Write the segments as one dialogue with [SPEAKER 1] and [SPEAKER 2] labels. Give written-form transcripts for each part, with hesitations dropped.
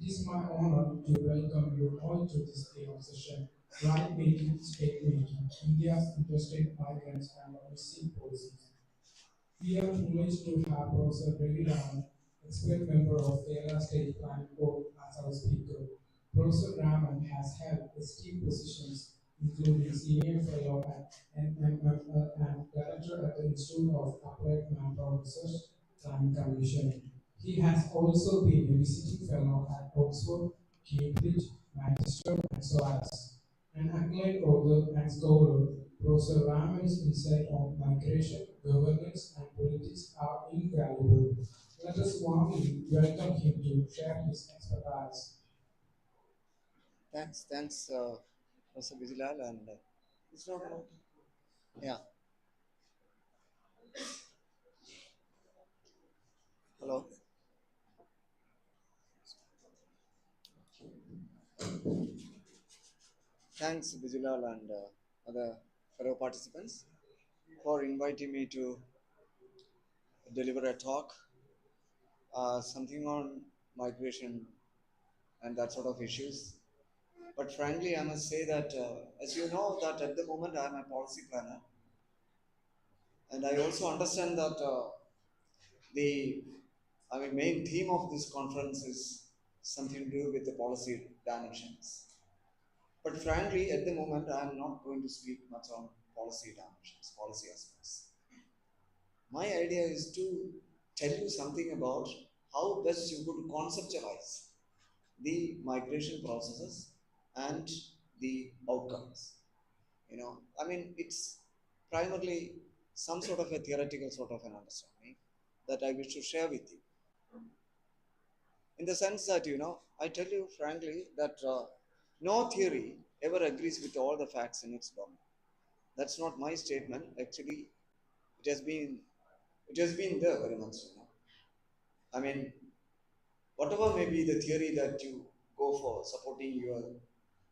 [SPEAKER 1] is my honor to welcome you all to this day of session, Right Making, State Making, India's Interstate Migrants and Missing Policies. We are privileged to have Professor Ravi Raman, expert member of Kerala State Planning Board, as our speaker. Professor Raman has held esteemed positions, including Senior Fellow and Director at the Institute of Applied Manpower Research Planning Commission. He has also been a visiting fellow at Oxford, Cambridge, Manchester, and CWAS. An acclaimed author and scholar, Professor Raman's insight on migration, governance, and politics are invaluable. Let us warmly welcome him to share his expertise.
[SPEAKER 2] Thanks, Professor Bijilal, and it's not about, yeah. Hello. Thanks, Bijilal, and other fellow participants for inviting me to deliver a talk, something on migration and that sort of issues. But frankly, I must say that, as you know, that at the moment I am a policy planner, and I also understand that the main theme of this conference is something to do with the policy dimensions. But frankly, at the moment, I am not going to speak much on policy dimensions, policy aspects. My idea is to tell you something about how best you could conceptualize the migration processes and the outcomes. It's primarily some sort of a theoretical sort of an understanding that I wish to share with you. In the sense that, I tell you frankly that no theory ever agrees with all the facts in its domain. That's not my statement. Actually, it has been there very much. I mean, whatever may be the theory that you go for supporting your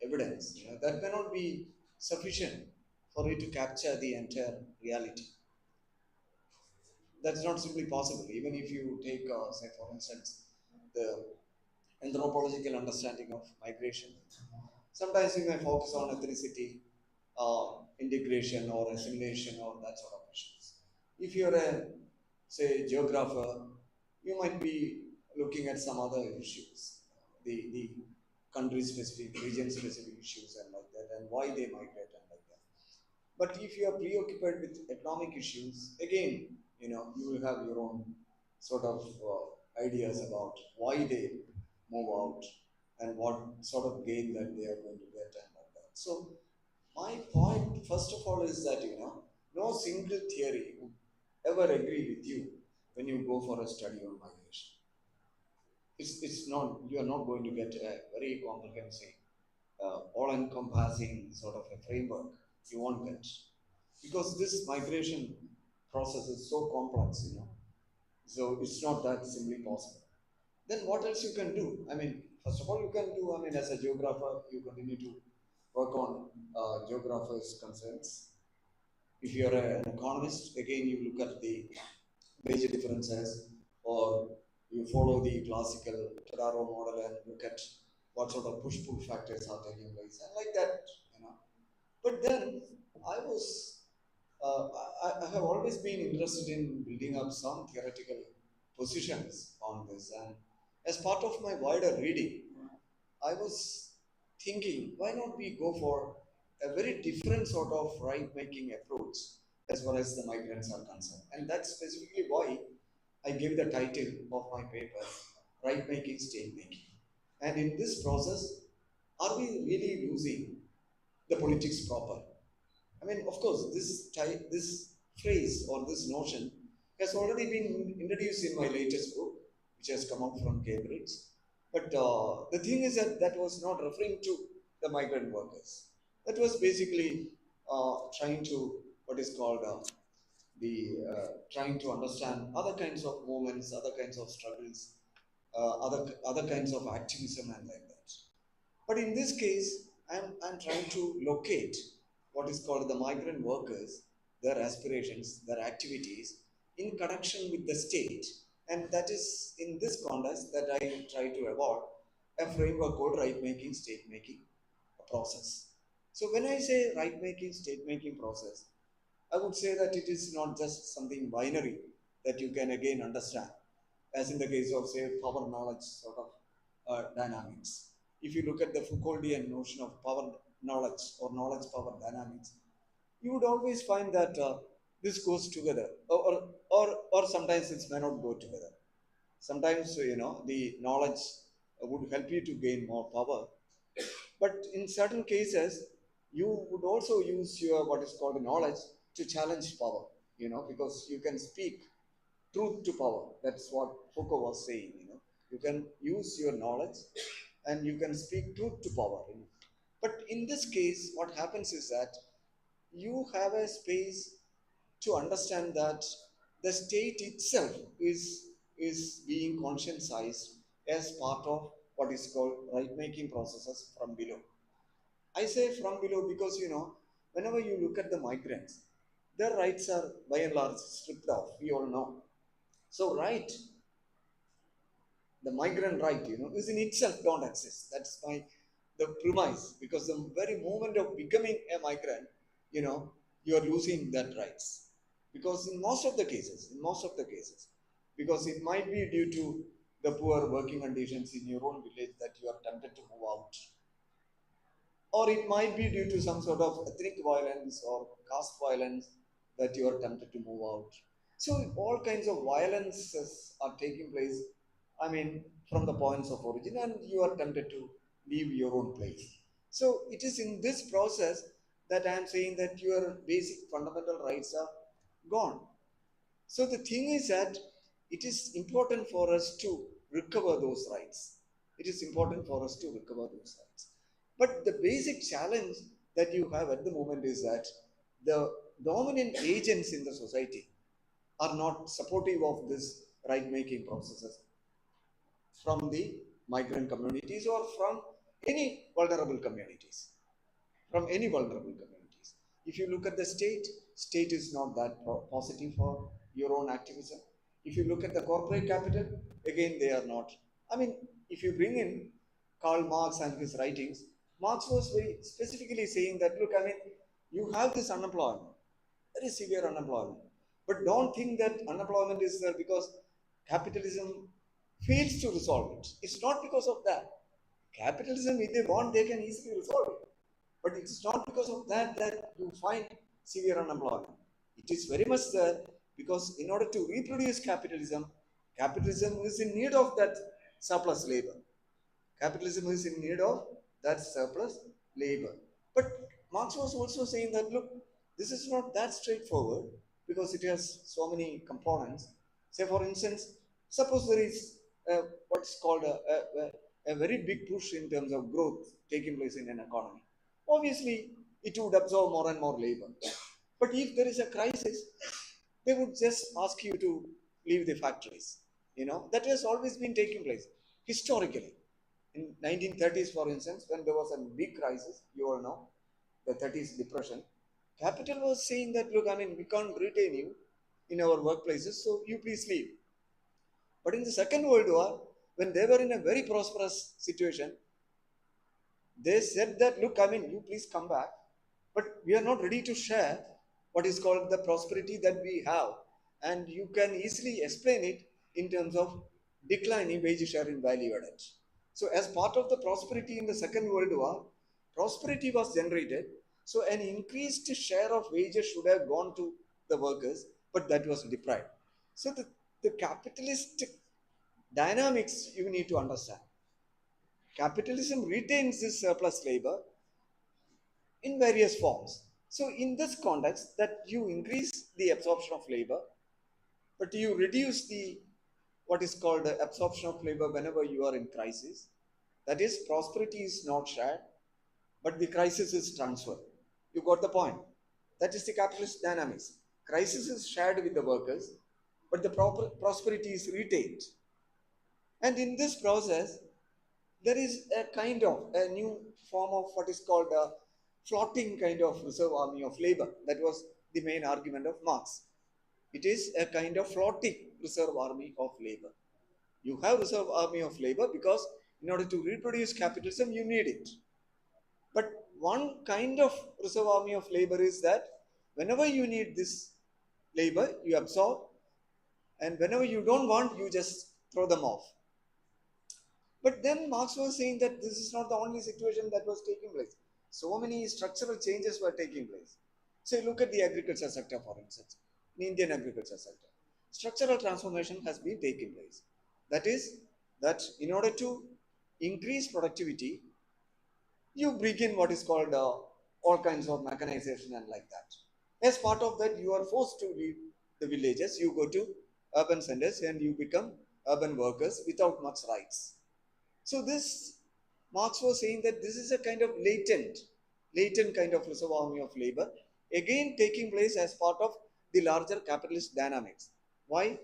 [SPEAKER 2] evidence, that may not be sufficient for you to capture the entire reality. That's not simply possible. Even if you take, say, for instance, the anthropological understanding of migration. Sometimes you may focus on ethnicity, integration or assimilation or that sort of issues. If you're a, say, geographer, you might be looking at some other issues, the country-specific, region-specific issues and like that, and why they migrate and like that. But if you are preoccupied with economic issues, again, you will have your own sort of ideas about why they move out and what sort of gain that they are going to get and like that. So my point, first of all, is that no single theory would ever agree with you when you go for a study on migration. It's not, you are not going to get a very comprehensive, all-encompassing sort of a framework. You won't get, because this migration process is so complex, so it's not that simply possible. Then what else you can do? First of all, you can do, as a geographer, you continue to work on geographers' concerns. If you're an economist, again, you look at the wage differences, or you follow the classical Todaro model and look at what sort of push-pull factors are taking place, and like that. But then I was, I have always been interested in building up some theoretical positions on this, and as part of my wider reading, I was thinking, why not we go for a very different sort of right-making approach as far as the migrants are concerned. And that's specifically why I gave the title of my paper, Right-Making, State-Making. And in this process, are we really losing the politics proper? Of course, this phrase or this notion has already been introduced in my latest book, which has come out from Cambridge. But the thing is that that was not referring to the migrant workers. That was basically trying to, what is called, trying to understand other kinds of movements, other kinds of struggles, other kinds of activism and like that. But in this case, I'm trying to locate what is called the migrant workers, their aspirations, their activities in connection with the state. And that is in this context that I try to evolve a framework called right making, state making process. So when I say right making, state making process, I would say that it is not just something binary that you can again understand, as in the case of, say, power knowledge sort of dynamics. If you look at the Foucauldian notion of power knowledge or knowledge power dynamics, you would always find that this goes together, or sometimes it may not go together. Sometimes, the knowledge would help you to gain more power, but in certain cases, you would also use your what is called knowledge to challenge power, because you can speak truth to power. That's what Foucault was saying, You can use your knowledge and you can speak truth to power. But in this case, what happens is that you have a space to understand that the state itself is being conscientized as part of what is called right making processes from below. I say from below because whenever you look at the migrants, their rights are by and large stripped off. We all know. So the migrant right, is in itself don't exist. That's my the premise, because the very moment of becoming a migrant, you know, you are losing that rights. Because in most of the cases, because it might be due to the poor working conditions in your own village that you are tempted to move out, or it might be due to some sort of ethnic violence or caste violence that you are tempted to move out. So all kinds of violences are taking place, I mean, from the points of origin, and you are tempted to leave your own place. So it is in this process that I am saying that your basic fundamental rights are gone. So the thing is that it is important for us to recover those rights. It is important for us to recover those rights. But the basic challenge that you have at the moment is that the dominant agents in the society are not supportive of this right making processes from the migrant communities or from any vulnerable communities. From any vulnerable communities. If you look at the state is not that positive for your own activism. If you look at the corporate capital, again they are not. I mean, if you bring in Karl Marx and his writings, Marx was very specifically saying that, look, I mean, you have this unemployment, very severe unemployment, but don't think that unemployment is there because capitalism fails to resolve it. It's not because of that. Capitalism, if they want, they can easily resolve it. But it is not because of that that you find severe unemployment. It is very much there because in order to reproduce capitalism, capitalism is in need of that surplus labor. Capitalism is in need of that surplus labor. But Marx was also saying that, look, this is not that straightforward because it has so many components. Say, for instance, suppose there is what's called a very big push in terms of growth taking place in an economy. Obviously, it would absorb more and more labor. But if there is a crisis, they would just ask you to leave the factories. That has always been taking place historically. In 1930s, for instance, when there was a big crisis, you all know, the 30s depression, capital was saying that, look, I mean, we can't retain you in our workplaces, so you please leave. But in the Second World War, when they were in a very prosperous situation, they said that, look, I mean, you please come back, but we are not ready to share what is called the prosperity that we have. And you can easily explain it in terms of declining wage share in value added. So, as part of the prosperity in the Second World War, prosperity was generated. So, an increased share of wages should have gone to the workers, but that was deprived. So, the capitalist dynamics you need to understand. Capitalism retains this surplus labor in various forms. So, in this context, that you increase the absorption of labor, but you reduce the what is called the absorption of labor whenever you are in crisis. That is, prosperity is not shared, but the crisis is transferred. You got the point. That is the capitalist dynamics. Crisis is shared with the workers, but the prosperity is retained. And in this process, there is a kind of a new form of what is called a floating kind of reserve army of labor. That was the main argument of Marx. It is a kind of floating reserve army of labor. You have reserve army of labor because In order to reproduce capitalism, you need it. But one kind of reserve army of labor is that whenever you need this labor, you absorb, and whenever you don't want, you just throw them off. But then Marx was saying that this is not the only situation that was taking place. So many structural changes were taking place. So look at the agriculture sector, for instance, in Indian agriculture sector. Structural transformation has been taking place. That is, that in order to increase productivity, you bring in what is called all kinds of mechanization and like that. As part of that, you are forced to leave the villages, you go to urban centers and you become urban workers without much rights. So this, Marx was saying that this is a kind of latent kind of reserve army of labor, again taking place as part of the larger capitalist dynamics. Why?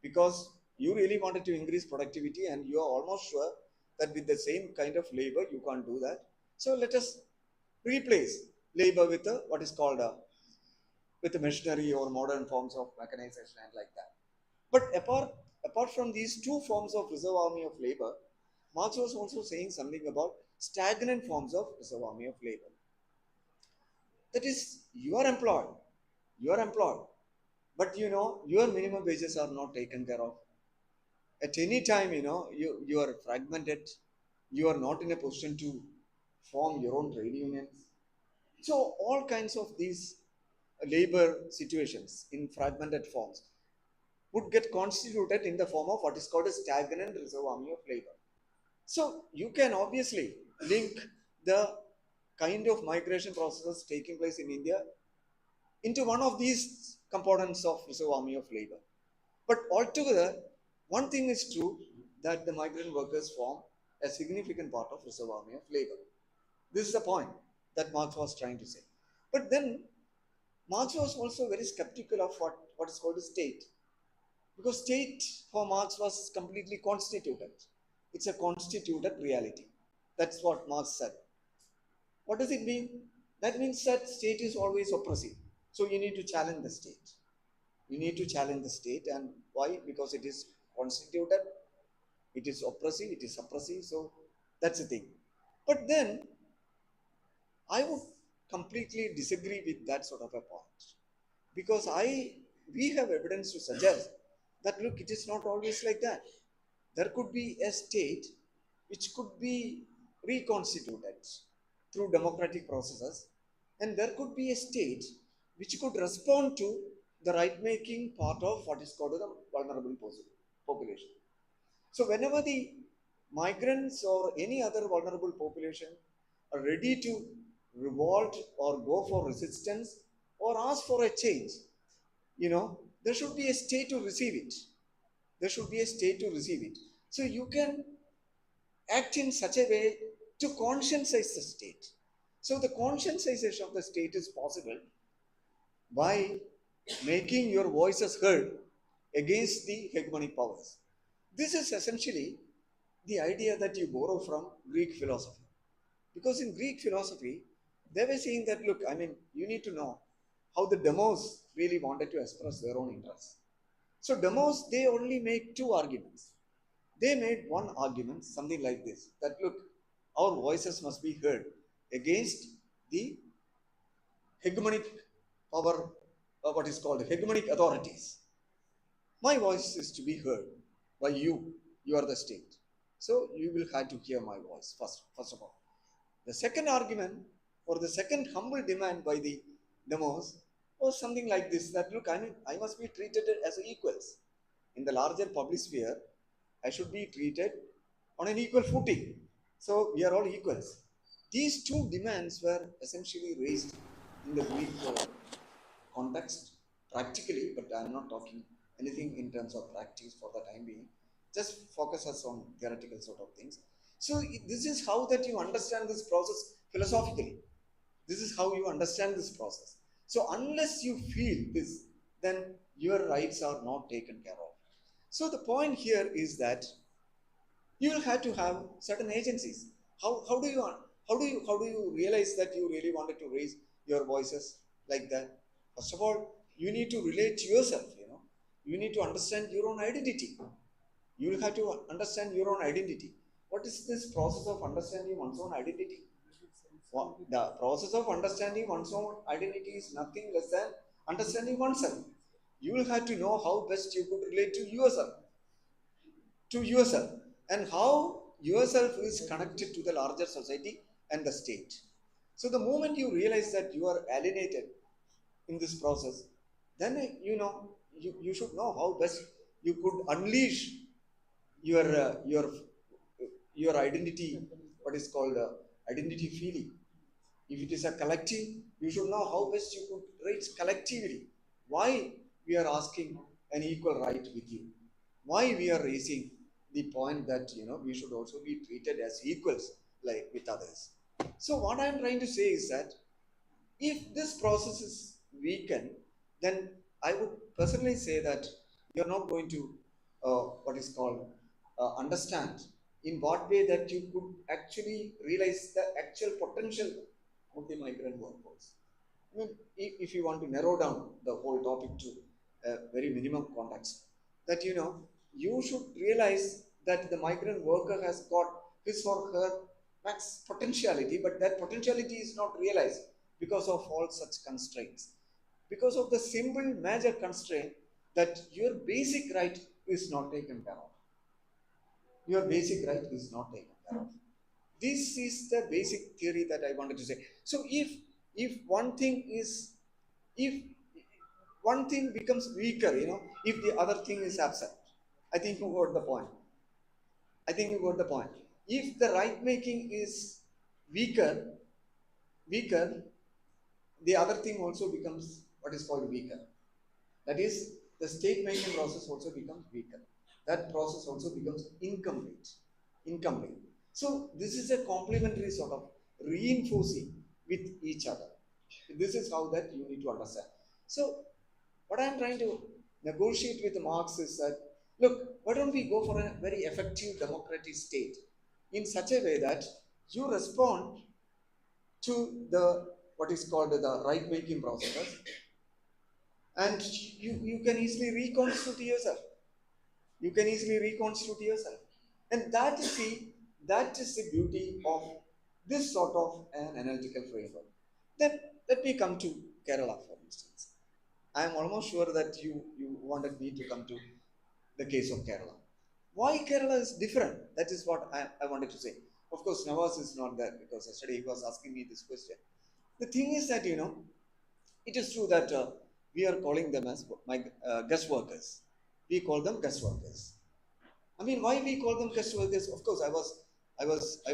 [SPEAKER 2] Because you really wanted to increase productivity and you are almost sure that with the same kind of labor you can't do that. So let us replace labor with what is called with the machinery or modern forms of mechanization and like that. But apart from these two forms of reserve army of labor, Marx was also saying something about stagnant forms of reserve army of labor. That is, you are employed, but your minimum wages are not taken care of. At any time, you are fragmented, you are not in a position to form your own trade unions. So all kinds of these labor situations in fragmented forms would get constituted in the form of what is called a stagnant reserve army of labor. So you can obviously link the kind of migration processes taking place in India into one of these components of reserve army of labor. But altogether, one thing is true, that the migrant workers form a significant part of reserve army of labor. This is the point that Marx was trying to say. But then Marx was also very skeptical of what is called a state. Because state for Marx was completely constituted. It's a constituted reality. That's what Marx said. What does it mean? That means that state is always oppressive. So you need to challenge the state. You need to challenge the state. And why? Because it is constituted, it is oppressive, it is suppressive. So that's the thing. But then I would completely disagree with that sort of a point. Because we have evidence to suggest that look, it is not always like that. There could be a state which could be reconstituted through democratic processes, and there could be a state which could respond to the right-making part of what is called the vulnerable population. So whenever the migrants or any other vulnerable population are ready to revolt or go for resistance or ask for a change, there should be a state to receive it. There should be a state to receive it. So you can act in such a way to conscientize the state. So the conscientization of the state is possible by making your voices heard against the hegemonic powers. This is essentially the idea that you borrow from Greek philosophy. Because in Greek philosophy, they were saying that, look, you need to know how the demos really wanted to express their own interests. So demos, they only make two arguments. They made one argument, something like this, that look, our voices must be heard against the hegemonic power, what is called hegemonic authorities. My voice is to be heard by you. You are the state. So you will have to hear my voice first of all. The second argument, or the second humble demand by the demos, was something like this, that look, I must be treated as equals. In the larger public sphere, I should be treated on an equal footing. So we are all equals. These two demands were essentially raised in the Greek context practically, but I am not talking anything in terms of practice for the time being. Just focus us on theoretical sort of things. So this is how that you understand this process philosophically. This is how you understand this process. So unless you feel this, then your rights are not taken care of. So the point here is that you will have to have certain agencies. How do you realize that you really wanted to raise your voices like that? First of all, you need to relate to yourself. You need to understand your own identity. You will have to understand your own identity. what is this process of understanding one's own identity? The process of understanding one's own identity is nothing less than understanding oneself. You will have to know how best you could relate to yourself, and how yourself is connected to the larger society and the state. So the moment you realize that you are alienated in this process, then you should know how best you could unleash your your identity, what is called identity feeling. If it is a collective, you should know how best you could raise collectively. Why we are asking an equal right with you? Why we are raising the point that we should also be treated as equals like with others? So what I am trying to say is that if this process is weakened, then I would personally say that you're not going to what is called understand in what way that you could actually realize the actual potential of the migrant workforce. I mean, if you want to narrow down the whole topic to a very minimum context, that you should realize that the migrant worker has got his or her max potentiality, but that potentiality is not realized because of all such constraints. Because of the simple major constraint that your basic right is not taken care of. Your basic right is not taken care of. This is the basic theory that I wanted to say. So if one thing is, if one thing becomes weaker, if the other thing is absent, I think you got the point. I think you got the point. If the right making is weaker, the other thing also becomes what is called weaker. That is, the state making process also becomes weaker. That process also becomes incomplete. Incomplete. So this is a complementary sort of reinforcing with each other. This is how that you need to understand. So what I'm trying to negotiate with Marx is that, look, why don't we go for a very effective democratic state in such a way that you respond to the what is called the right making process, and you can easily reconstitute yourself. You can easily reconstitute yourself. And that is the beauty of this sort of an analytical framework. Then let me come to Kerala, for instance. I am almost sure that you wanted me to come to the case of Kerala. Why Kerala is different? That is what I wanted to say. Of course, Nawaz is not there because yesterday he was asking me this question. The thing is that, it is true that we are calling them as guest workers. We call them guest workers. I mean, why we call them guest workers? Of course, I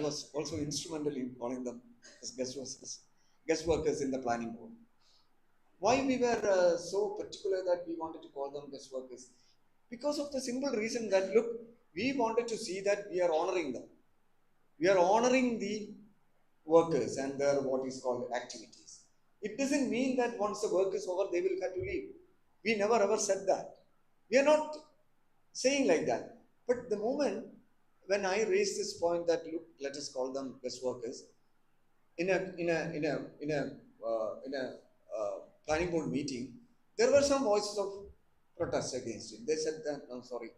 [SPEAKER 2] was also instrumental in calling them as guest workers in the planning board. Why we were so particular that we wanted to call them guest workers? Because of the simple reason that, look, we wanted to see that we are honoring them. We are honoring the workers and their what is called activities. It doesn't mean that once the work is over, they will have to leave. We never ever said that. We are not saying like that. But the moment when I raised this point that, look, let us call them guest workers, in a planning board meeting, there were some voices of protest against it. They said that, no, sorry,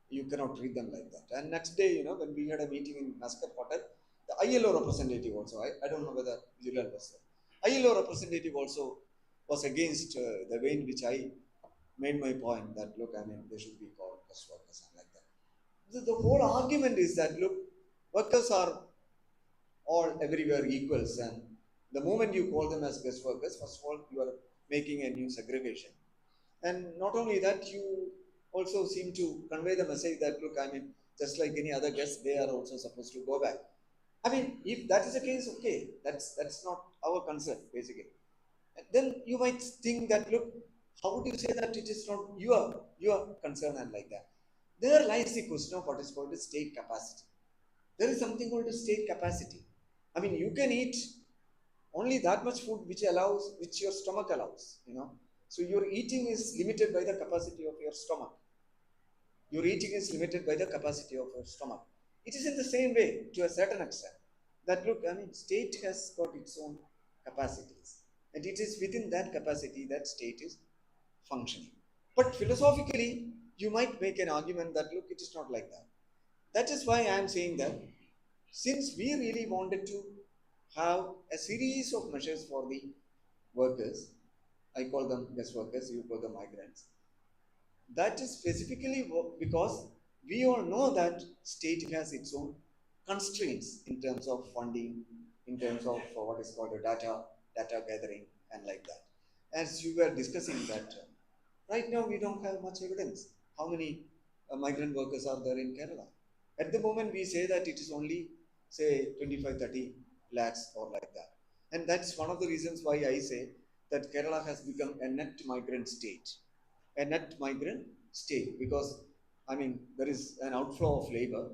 [SPEAKER 2] you cannot treat them like that. And next day, when we had a meeting in Mascot Hotel, the ILO representative also, I don't know whether Julal was there. ILO representative also was against the way in which I made my point that, look, I mean, they should be called guest workers and like that. The whole argument is that, look, workers are all everywhere equals, and the moment you call them as guest workers, first of all, you are making a new segregation. And not only that, you also seem to convey the message that, look, I mean, just like any other guest, they are also supposed to go back. I mean, if that is the case, okay, that's not our concern, basically. And then you might think that, look, how would you say that it is not your concern and like that? There lies the question of what is called a state capacity. There is something called a state capacity. I mean, you can eat only that much food which your stomach allows, So your eating is limited by the capacity of your stomach. Your eating is limited by the capacity of your stomach. It is in the same way, to a certain extent, that, look, I mean, state has got its own capacities. And it is within that capacity that state is functioning. But philosophically, you might make an argument that, look, it is not like that. That is why I am saying that since we really wanted to have a series of measures for the workers, I call them guest workers, you call them migrants. That is specifically because we all know that state has its own constraints in terms of funding, in terms of what is called a data gathering, and like that. As you were discussing that, right now we don't have much evidence. How many migrant workers are there in Kerala? At the moment, we say that it is only say 25, 30 lakhs or like that, and that's one of the reasons why I say that Kerala has become a net migrant state, a net migrant state, because I mean there is an outflow of labor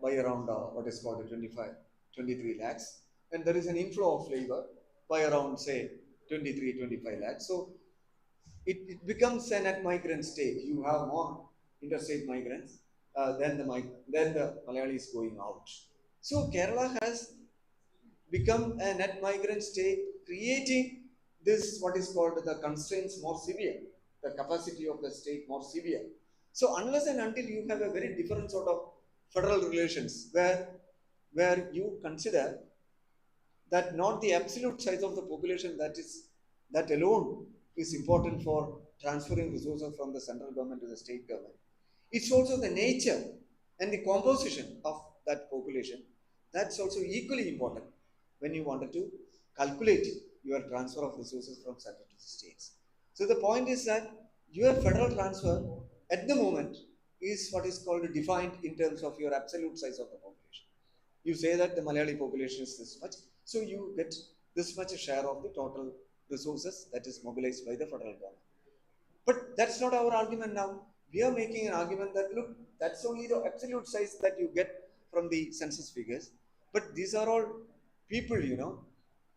[SPEAKER 2] by around what is called 25, 23 lakhs, and there is an inflow of labor by around say 23, 25 lakhs. So it becomes a net migrant state. You have more interstate migrants than the Malayalis going out. So Kerala has become a net migrant state, creating this what is called the constraints more severe, the capacity of the state more severe. So unless and until you have a very different sort of federal relations where you consider that not the absolute size of the population that alone is important for transferring resources from the central government to the state government. It's also the nature and the composition of that population that's also equally important when you wanted to calculate your transfer of resources from center to the states. So the point is that your federal transfer at the moment is what is called defined in terms of your absolute size of the population. You say that the Malayali population is this much, so you get this much a share of the total resources that is mobilized by the federal government. But that's not our argument now. We are making an argument that look, that's only the absolute size that you get from the census figures. But these are all people,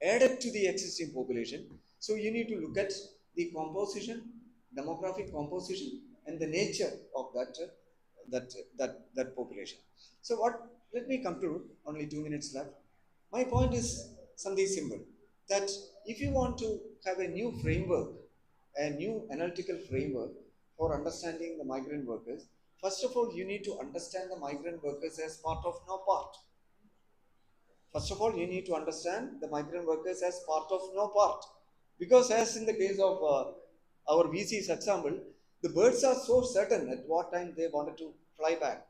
[SPEAKER 2] added to the existing population. So you need to look at the composition, demographic composition, and the nature of that population. So what? Let me conclude. Only 2 minutes left. My point is something simple. That if you want to have a new framework, a new analytical framework for understanding the migrant workers, first of all, you need to understand the migrant workers as part of no part. First of all, you need to understand the migrant workers as part of no part. Because as in the case of our VC's example, the birds are so certain at what time they wanted to fly back.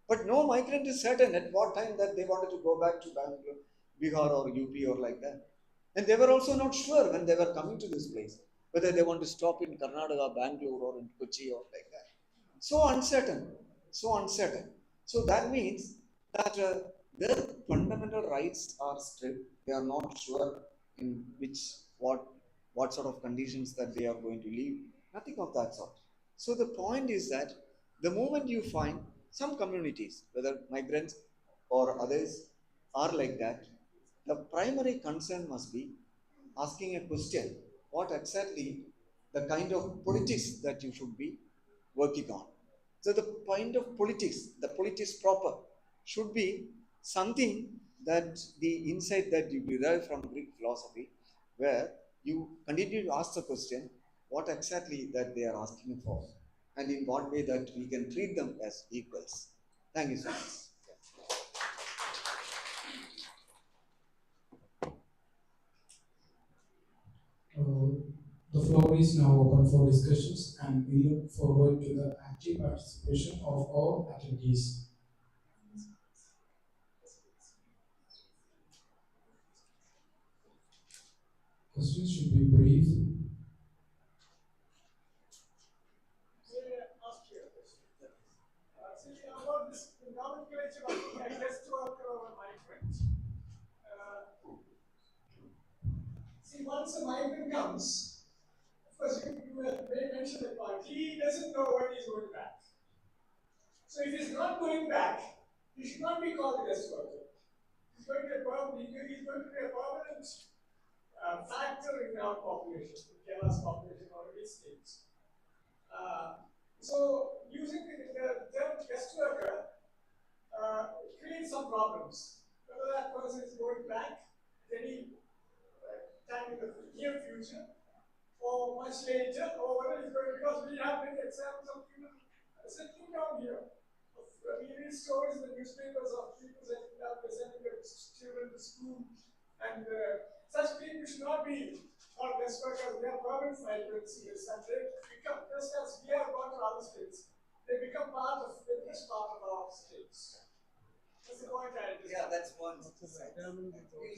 [SPEAKER 2] But no migrant is certain at what time that they wanted to go back to Bangalore, Bihar or UP or like that. And they were also not sure when they were coming to this place, whether they want to stop in Karnataka, Bangalore or in Kochi or like that. So uncertain, so uncertain. So that means that their fundamental rights are stripped. They are not sure in what sort of conditions that they are going to live. Nothing of that sort. So the point is that the moment you find some communities, whether migrants or others, are like that, the primary concern must be asking a question: what exactly the kind of politics that you should be working on? So the point of politics, the politics proper, should be something that the insight that you derive from Greek philosophy, where you continue to ask the question, what exactly that they are asking for, and in what way that we can treat them as equals. Thank you so much.
[SPEAKER 1] The floor is now open for discussions, and we look forward to the active participation of all attendees. Questions should be brief.
[SPEAKER 3] About this nomenclature of a guest worker or a migrant. See, once a migrant comes, of course, you may mention the part, he doesn't know when he's going back. So if he's not going back, he should not be called a guest worker. He's going to be a permanent factor in our population, in Kerala's population or its states. So using the term guest worker creates some problems. Whether that person is going back at any time in the near future or much later, or whether it's going, because we have many examples of people settling down here, of We read stories in the newspapers of people setting up, sending their children to school, and such people should not be called guest workers. They are permanent migrants in this country. Become just as we have gone to other states, they become part of the rich part of our states. That's the point I just.
[SPEAKER 2] Yeah, that's one. We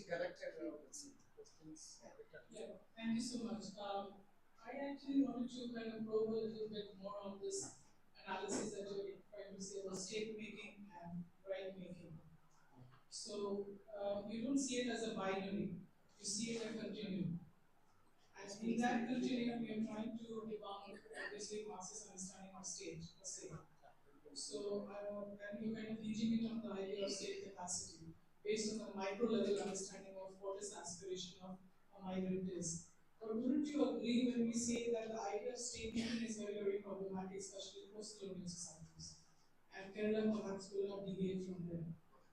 [SPEAKER 2] corrected questions.
[SPEAKER 1] Yeah, thank you so much. I actually wanted to kind of probe a little bit more on this analysis that you're trying to say about state making and right making. So you don't see it as a binary, you see it as a continuum. And in that continuum, we are trying to debunk obviously Marxist understanding of state per se. So, and you're kind of hinging it on the idea of state capacity based on the micro level understanding of what is the aspiration of a migrant is. But wouldn't you agree when we say that the idea of state making is very, very problematic, especially post colonial societies? And Kerala perhaps will not deviate from there.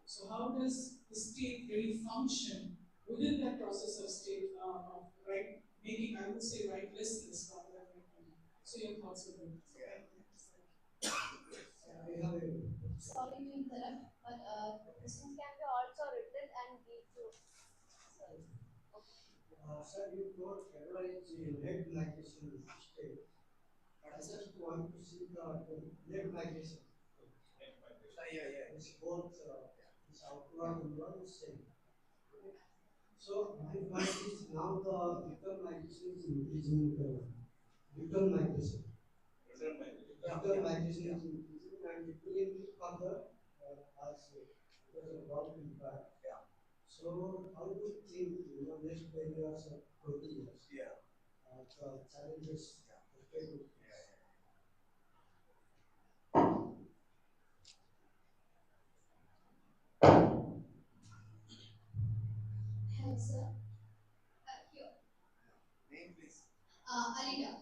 [SPEAKER 1] So, how does the state really function within that process of state of right making? I would say rightlessness rather than right making. So, your thoughts on that?
[SPEAKER 4] Sorry to interrupt, but questions can be also written and give to. Sorry. Okay.
[SPEAKER 5] Sir, you told Kerala is a late migration state. I just want to see the late migration.
[SPEAKER 2] Yeah.
[SPEAKER 5] It's both it's outward and inward same. So my point is now the return migration is increasing. Return migration. Return migration is increasing and it will increase further as because of world impact.
[SPEAKER 2] Yeah.
[SPEAKER 5] So how do you think next 10 years or 20 years?
[SPEAKER 2] Yeah.
[SPEAKER 5] The challenges affected.
[SPEAKER 4] Hello, sir. Here.
[SPEAKER 2] Name please.
[SPEAKER 4] Alida.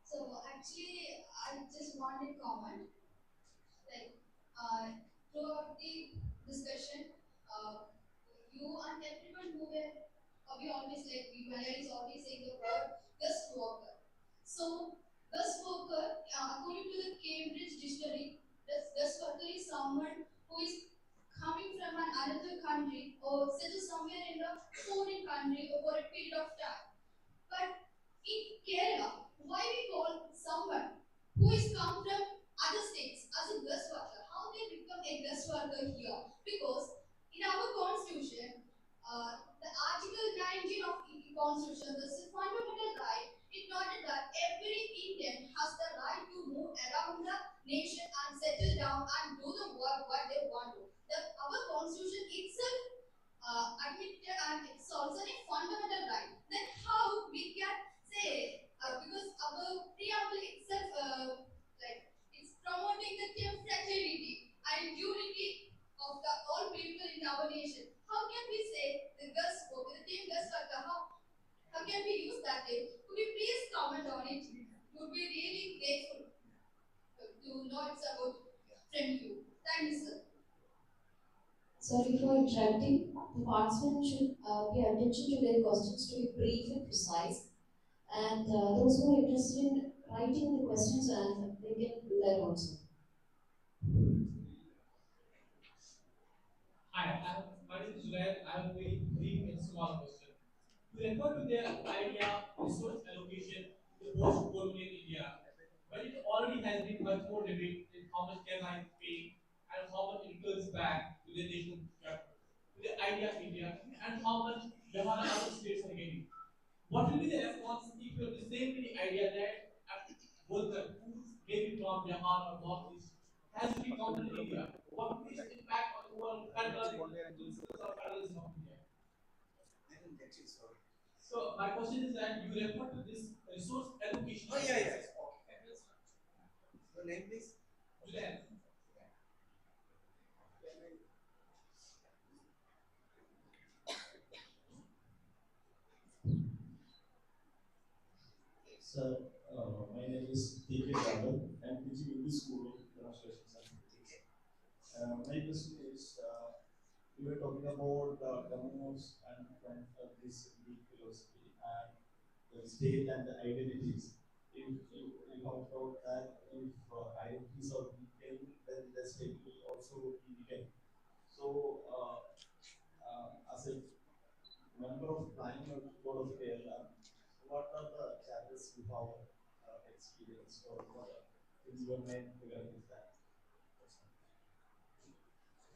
[SPEAKER 4] So actually, I just wanted comment. Like, throughout the discussion, you and everyone who were, we always like, we Malayalis always saying the word guest worker. So, guest worker, according to the Cambridge Dictionary, guest worker is someone who is coming from another country or settled somewhere in a foreign country over a period of time. But in Kerala, why we call someone who is come from other states as a guest worker? How they become a guest worker here? Because in our constitution, the Article 19 of the constitution, this is fundamental right. It noted that every Indian has the right to move around the nation and settle down and do the work what they want to. Our constitution itself admitted and it's also a fundamental right. Then how we can say because our preamble itself like it's promoting the fraternity and unity of the all people in our nation. How can we say the girls spoke, the team girls worker, how can we use that name? Could you please comment on it? Would be really grateful to know it's about from you. Thank you, sir. Sorry for interrupting. The participants should pay attention to their questions to be brief and precise. And those who are interested in writing the questions, and they can do that also.
[SPEAKER 1] Hi, my name is Zunaid. I have a very brief and small question. You refer to the idea of resource allocation in the post-colonial India, but it already has been much more debate in how much Kerala is paying and how much it returns back to the nation, to the idea of India, and how much Bihar and other states are getting. What will be the response if you have the same many idea that a worker who is maybe from Bihar or Northeast has to be counted in India? What will be its impact on overall federal principles of federalism of India?
[SPEAKER 2] I didn't get you, sorry.
[SPEAKER 1] So my question is that you refer to this resource allocation.
[SPEAKER 2] Oh, yeah. Okay. Your name, please?
[SPEAKER 1] Julian.
[SPEAKER 6] Sir, my name is T.K. Yadav. I am teaching in this school of Translation Science. My question is, we were talking about governors and this Greek philosophy and the state and the identities. If you have thought that if identities are weakened, then the state will also be weakened. So, as a member of planning board of Kerala, what are the challenges you have experienced, or what is your main regarding that?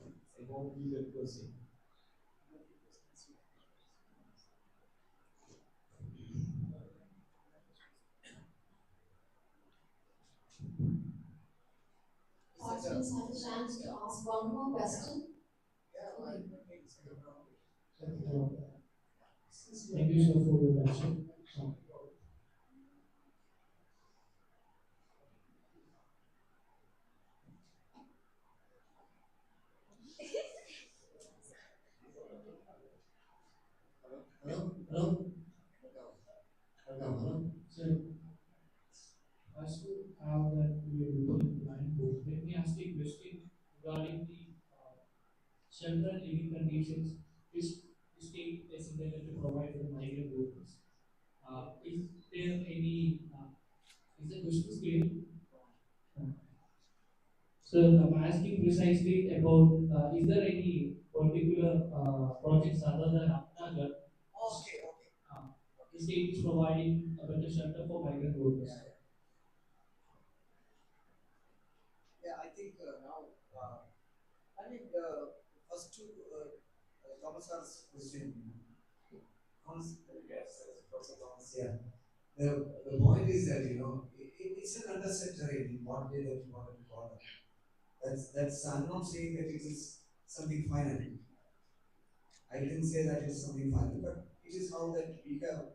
[SPEAKER 6] I hope you get question.
[SPEAKER 4] Participants have a chance to ask one more question. Okay.
[SPEAKER 1] Thank you, sir, for your question. Hello? Hello? Hello? Sir, as to how that we are looking blind board, let me ask a question regarding the shelter and living conditions which the state is intended to provide for the migrant workers. Is there any, is the question clear? So I'm asking precisely about is there any particular projects other than Apnagar? The state is providing a better shelter for migrant workers.
[SPEAKER 2] Yeah, I think now, I mean, first to Thomas has question. Thomas, yes, Professor Thomas. Yeah. The point is that, it's an undersecretary in what way that you wanted to call it. I'm not saying that it is something final. I didn't say that it's something final, but it is how that we have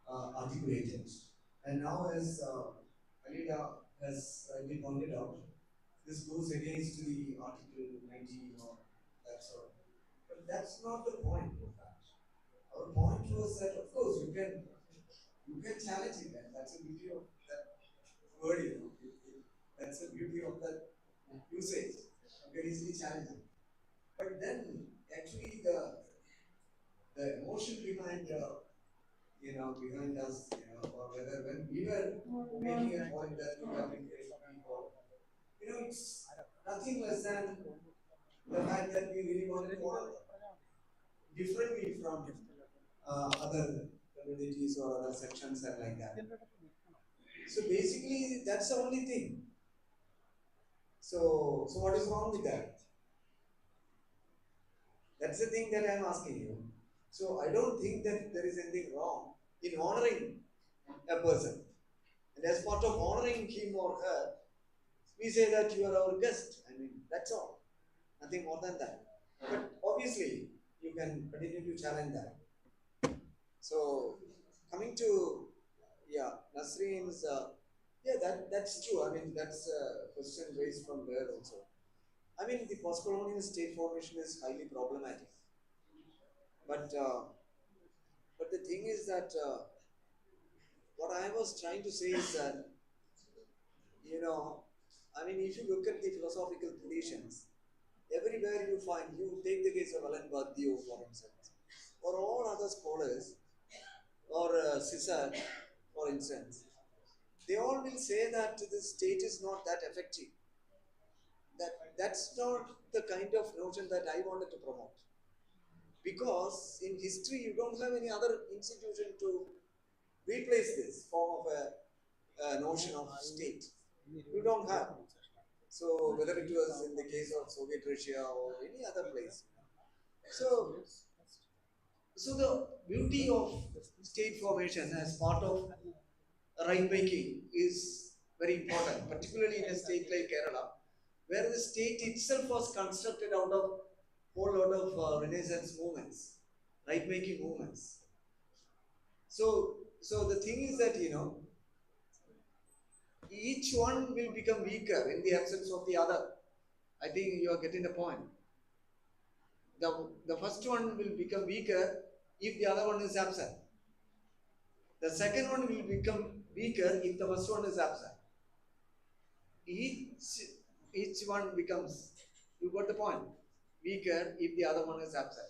[SPEAKER 2] articulated. And now, as Alida has rightly pointed out, this goes against the Article 19 or that sort. But that's not the point, in fact. Our point was that, of course, you can challenge it, and that's the beauty of that word, that's the beauty of that usage. You can easily challenge it. But then, actually, the emotion behind, behind us, or whether when we were making a point that we have been creating people, it's nothing less than the fact that we really wanted to honor differently from other communities or other sections and like that. So basically, that's the only thing. So what is wrong with that? That's the thing that I'm asking you. So I don't think that there is anything wrong in honoring a person. And as part of honoring him or her, we say that you are our guest. I mean, that's all. Nothing more than that. But obviously, you can continue to challenge that. So, coming to, Nasreen's, that's true. I mean, that's a question raised from there also. I mean, the post-colonial state formation is highly problematic. But, but the thing is that what I was trying to say is that, I mean, if you look at the philosophical traditions, everywhere you take the case of Alan Badiou, for instance, or all other scholars, or Cesar, for instance, they all will say that the state is not that effective. That's not the kind of notion that I wanted to promote. Because in history, you don't have any other institution to replace this form of a notion of state. You don't have. So whether it was in the case of Soviet Russia or any other place. So, so the beauty of state formation as part of right making is very important, particularly in a state like Kerala, where the state itself was constructed out of a whole lot of Renaissance movements, right making movements. So the thing is that each one will become weaker in the absence of the other. I think you are getting the point. The first one will become weaker if the other one is absent. The second one will become weaker if the first one is absent. Each one becomes, you got the point, weaker if the other one is absent.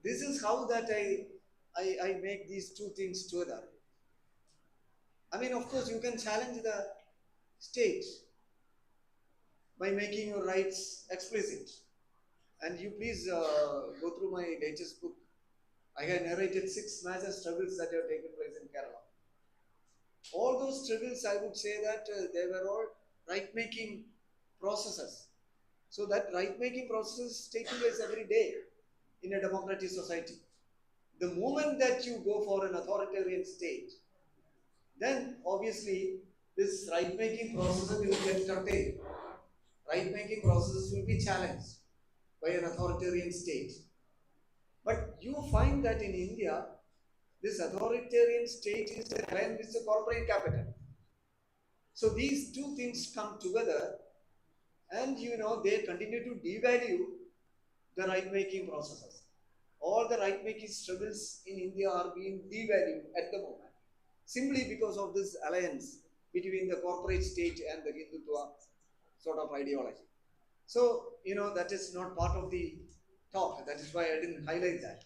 [SPEAKER 2] This is how that I make these two things together. I mean, of course, you can challenge state by making your rights explicit. And you please go through my latest book. I have narrated 6 major struggles that have taken place in Kerala. All those struggles, I would say that they were all right-making processes. So that right-making process is taking place every day in a democratic society. The moment that you go for an authoritarian state, then obviously this right-making process will get curtailed. Right-making processes will be challenged by an authoritarian state. But you find that in India, this authoritarian state is aligned with the corporate capital. So these two things come together, and they continue to devalue the right-making processes. All the right-making struggles in India are being devalued at the moment, simply because of this alliance between the corporate state and the Hindutva sort of ideology. So, that is not part of the talk. That is why I didn't highlight that.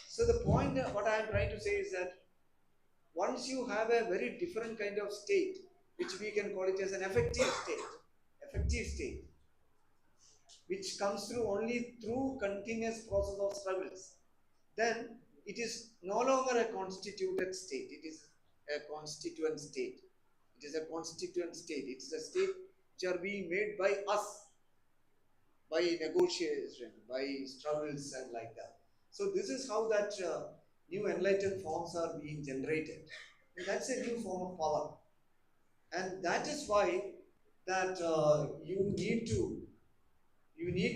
[SPEAKER 2] So the point, what I am trying to say is that once you have a very different kind of state, which we can call it as an effective state, which comes through only through continuous process of struggles, then it is no longer a constituted state. It is a constituent state. It is a constituent state. It is a state which are being made by us, by negotiation, by struggles and like that. So this is how that new enlightened forms are being generated. And that's a new form of power. And that is why that you need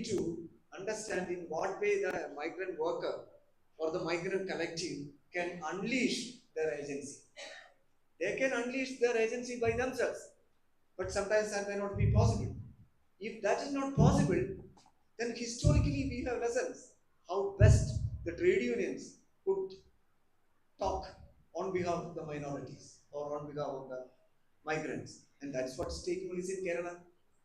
[SPEAKER 2] to understand in what way the migrant worker or the migrant collective can unleash their agency. They can unleash their agency by themselves, but sometimes that may not be possible. If that is not possible, then historically we have lessons how best the trade unions could talk on behalf of the minorities or on behalf of the migrants. And that's what's taking place in Kerala.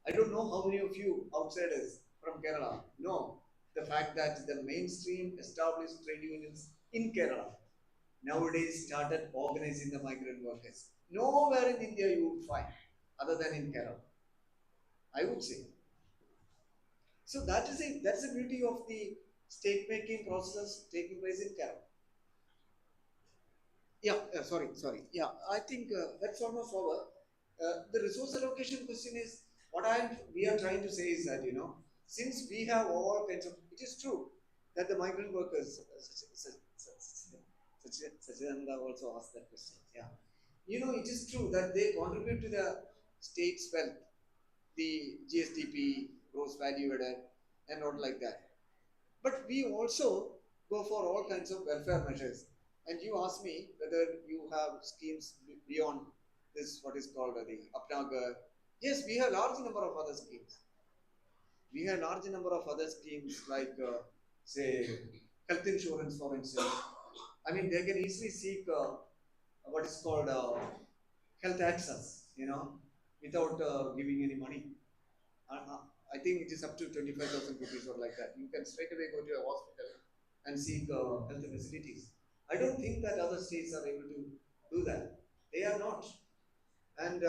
[SPEAKER 2] I don't know how many of you outsiders from Kerala know the fact that the mainstream established trade unions in Kerala nowadays started organizing the migrant workers. Nowhere in India you would find other than in Kerala, I would say. So that's the beauty of the state making process taking place in Kerala. Yeah, sorry. Yeah, I think that's almost over. The resource allocation question is what we are trying to say is that since we have all kinds of, it is true that the migrant workers, Sachinanda also asked that question. Yeah, it is true that they contribute to the state's wealth, the GSDP, gross value added, and not like that. But we also go for all kinds of welfare measures. And you ask me whether you have schemes beyond this, what is called the Apnagar. Yes, we have large number of other schemes. We have large number of other schemes like, say, health insurance, for instance. I mean, they can easily seek what is called health access, without giving any money. I think it is up to 25,000 rupees or like that. You can straight away go to a hospital and seek health facilities. I don't think that other states are able to do that. They are not. And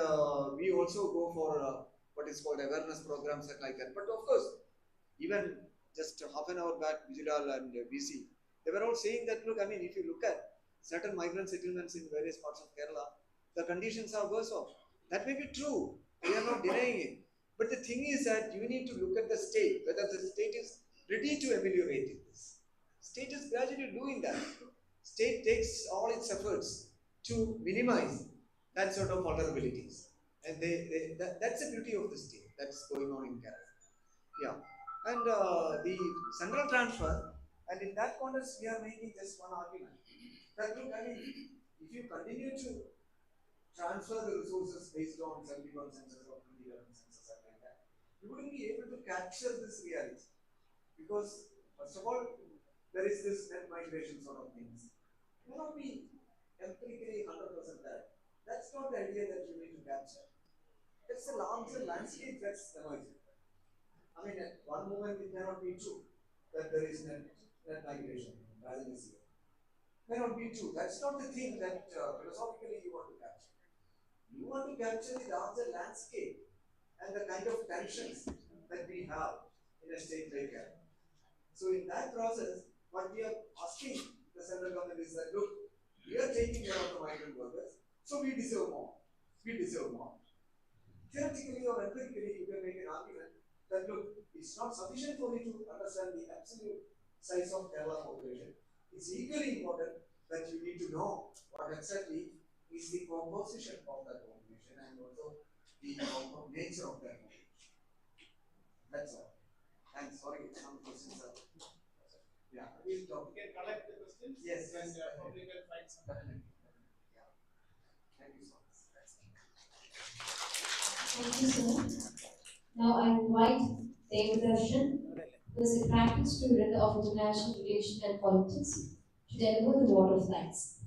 [SPEAKER 2] we also go for what is called awareness programs and like that. But of course, even just half an hour back, Vijilal and BC, they were all saying that, look, I mean, if you look at certain migrant settlements in various parts of Kerala, the conditions are worse off. That may be true. We are not denying it. But the thing is that you need to look at the state, whether the state is ready to ameliorate this. State is gradually doing that. State takes all its efforts to minimize that sort of vulnerabilities. And that's the beauty of the state that's going on in Kerala. Yeah. And the central transfer, and in that context, we are making just one argument. That look, I mean, if you continue to transfer the resources based on 71 census or 2011 census and like that, you wouldn't be able to capture this reality. Because, first of all, there is this net migration sort of things. It may not be empirically 100% there. That's not the idea that you need to capture. It's a larger landscape that's emerging. I mean, at one moment it may not be true that there is net migration as in this year. May not be true. That's not the thing that philosophically you want to capture. You want to capture the larger landscape and the kind of tensions that we have in a state like Kerala. So in that process, what we are asking the central government is that look, we are taking care of the migrant workers, so we deserve more. We deserve more. Theoretically or empirically, you can make an argument that look, it's not sufficient for you to understand the absolute size of Kerala population. It's equally important that you need to know what exactly is the composition of that population and also the nature of that population. That's all. And sorry, some questions are. Yeah, we'll talk.
[SPEAKER 3] We can collect the questions.
[SPEAKER 2] Yes,
[SPEAKER 3] And
[SPEAKER 2] yes,
[SPEAKER 3] probably can find some.
[SPEAKER 2] definitely. Yeah. Thank you so much.
[SPEAKER 7] Thank you, sir. Now I invite David Darshan, who is a graduate student of International Relations and Politics, to deliver the Word of Thanks.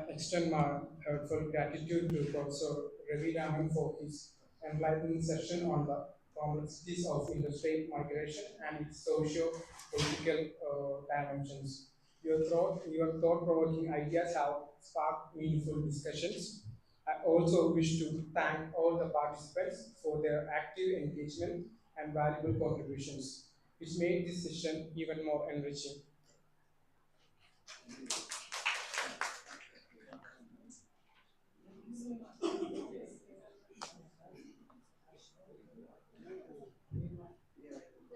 [SPEAKER 1] Extend my heartfelt gratitude to Professor Ravi Raman for his enlightening session on the complexities of interstate migration and its socio-political dimensions. Your thought-provoking ideas have sparked meaningful discussions. I also wish to thank all the participants for their active engagement and valuable contributions, which made this session even more enriching.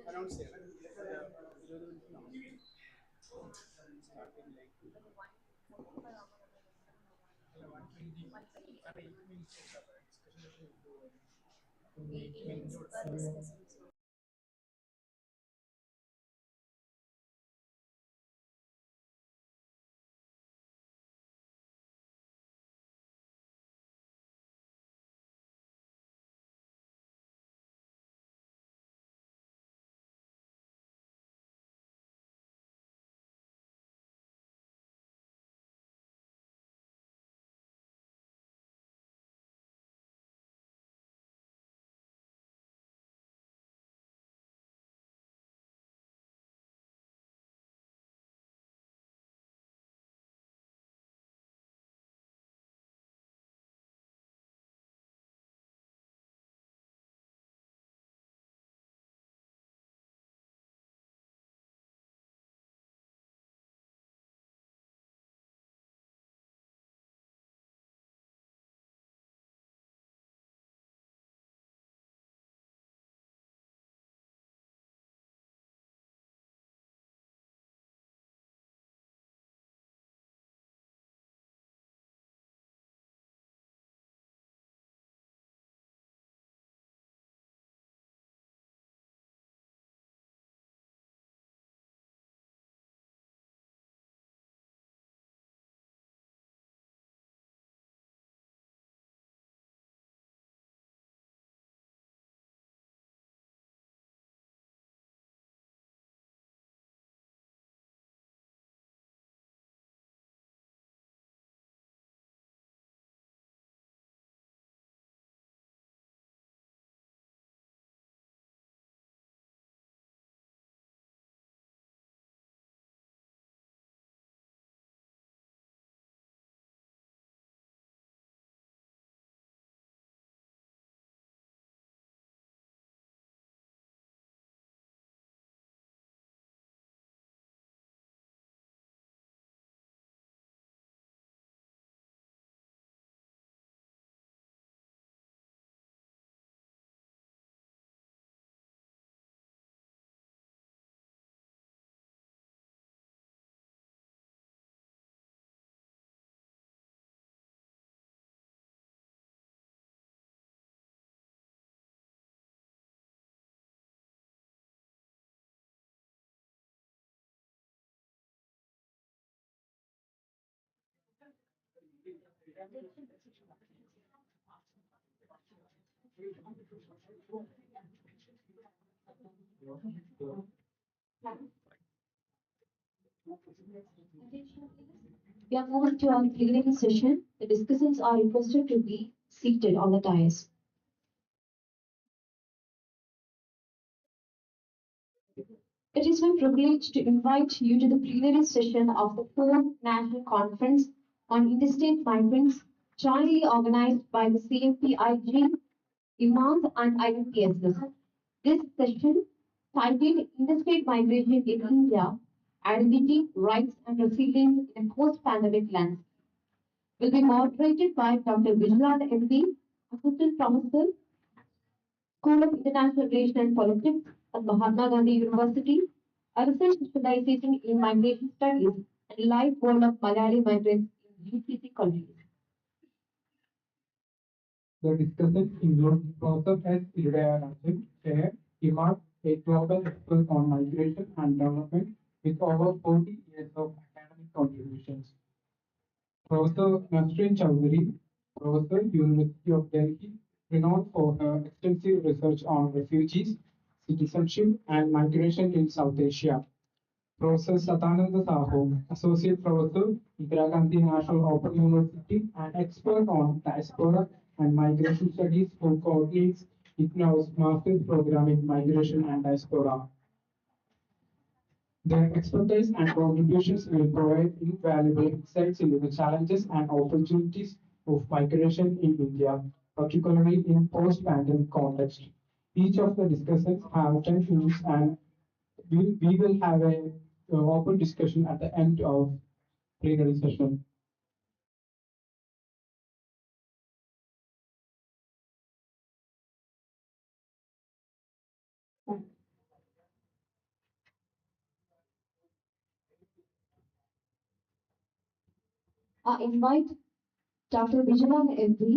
[SPEAKER 3] Around 7.
[SPEAKER 7] We are moving to our plenary session. The discussants are requested to be seated on the dais. It is my privilege to invite you to the plenary session of the fourth National Conference on Interstate Migrants, jointly organized by the CMPIG, IMAS, and INTSS. This session, titled Interstate Migration in India, Identity, Rights, and Resilience in a Post-Pandemic Landscape, will be moderated by Dr. Vijayant MD, Assistant Professor, School of International Relations and Politics at Mahatma Gandhi University, a research specialization in migration studies and life world of Malayali migrants in GCC countries.
[SPEAKER 1] The discussion includes Professor S. Idayarajan, Chair, IMARC, a global expert on migration and development with over 40 years of academic contributions. Professor Nasrin Chowdhury, Professor, University of Delhi, renowned for her extensive research on refugees, citizenship, and migration in South Asia. Professor Satananda Sahu, Associate Professor, Indira Gandhi National Open University, and expert on diaspora and migration studies who coordinates ICNO's master's program in migration and diaspora. Their expertise and contributions will provide invaluable insights into the challenges and opportunities of migration in India, particularly in post-pandemic context. Each of the discussants have 10 minutes and we will have a open discussion at the end of plenary session.
[SPEAKER 7] I invite Dr. Vijayant MD.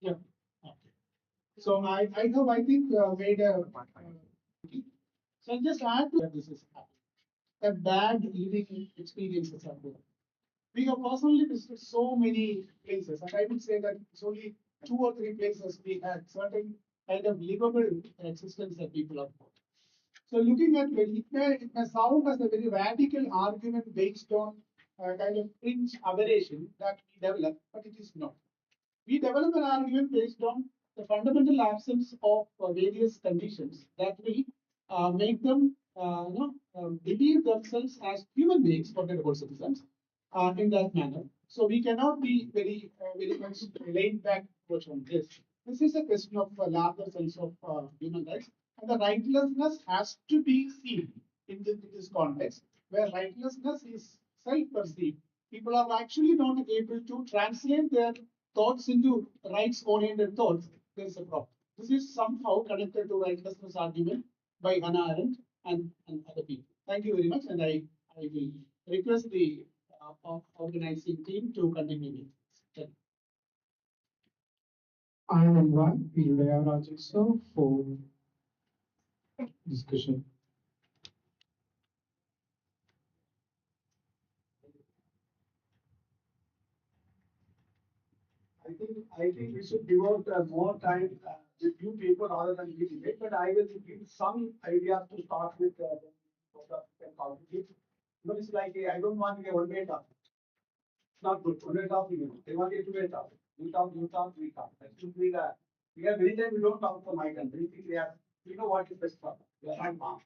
[SPEAKER 8] Yeah. So I have, I think, made a. So I'll just add to that this is happening. That bad living experiences are there. We have personally visited so many places, and I would say that it's only 2 or 3 places we had certain kind of livable existence that people are for. So looking at it may sound as a very radical argument based on kind of fringe aberration that we develop, but it is not. We develop an argument based on the fundamental absence of various conditions that will make them believe themselves as human beings, forget about citizens, in that manner. So we cannot be very much laid back approach on this. This is a question of a larger sense of human rights, and the rightlessness has to be seen in this context, where rightlessness is self-perceived. People are actually not able to translate their thoughts into rights-oriented thoughts. There is a problem. This is somehow connected to rightlessness argument by Hannah Arendt and other people. Thank you very much, and I will request the organizing team to continue with this.
[SPEAKER 1] I invite Idayarajan sir for discussion.
[SPEAKER 5] I think we should devote more time with you people rather than we debate, but I will give some ideas to start with. So that we can contribute. But it's like I don't want to get one way topic. It's not good. One way topic, they want a two-way topic. You talk, we talk. That should be the. We have many times we don't talk to migrants. We think we know what is best for them. We are not mom.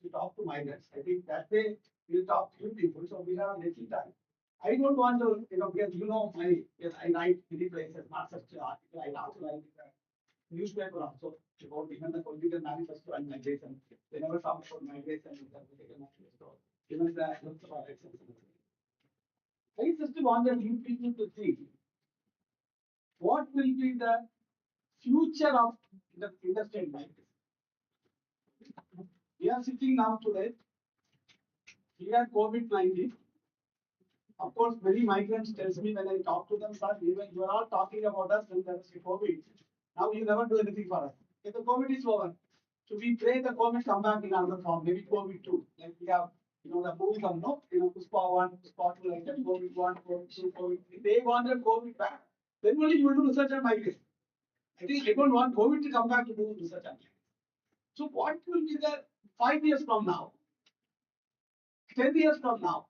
[SPEAKER 5] We talk to migrants. I think that way we'll talk to people. So we have a little time. I don't want to, because I write many places, not just article. I also write newspaper also about even the political manifesto and migration. They never talk about migration in the political manifesto. Even the elections. I just wanted you people to think what will be the future of the interstate migration. We are sitting now today. We have COVID-19. Of course, many migrants tells me when I talk to them, sir, even you are all talking about us when there is COVID. Now you never do anything for us. If the COVID is over, so we pray the COVID come back in another form, maybe COVID too. Like we have
[SPEAKER 8] The movie come, no, Puspa 1, Puspa 2, like that, COVID 1, COVID 2, COVID 3. They wanted COVID back. Then only you will do research on migration. I think I don't want COVID to come back to do research on migration. So what will be the 5 years from now, 10 years from now?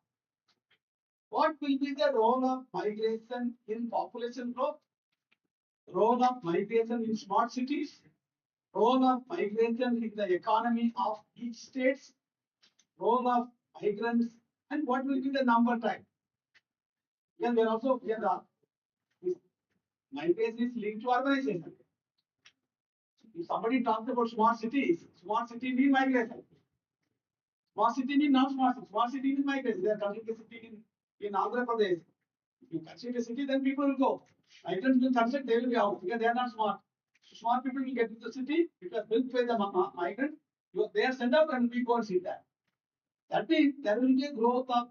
[SPEAKER 8] What will be the role of migration in population growth? Role of migration in smart cities? Role of migration in the economy of each state? Role of migrants, and what will be the number type? Because we are also this migration is linked to urbanization. If somebody talks about smart cities, smart city means migration. Smart city means not smart city. Smart city means migration. They are considering a city in Andhra Pradesh. If you consider a city, then people will go. Migrants will consider, they will be out because they are not smart. So smart people will get to the city. If you are built by the migrant, they are sent out and we go and see that. That means there will be a growth of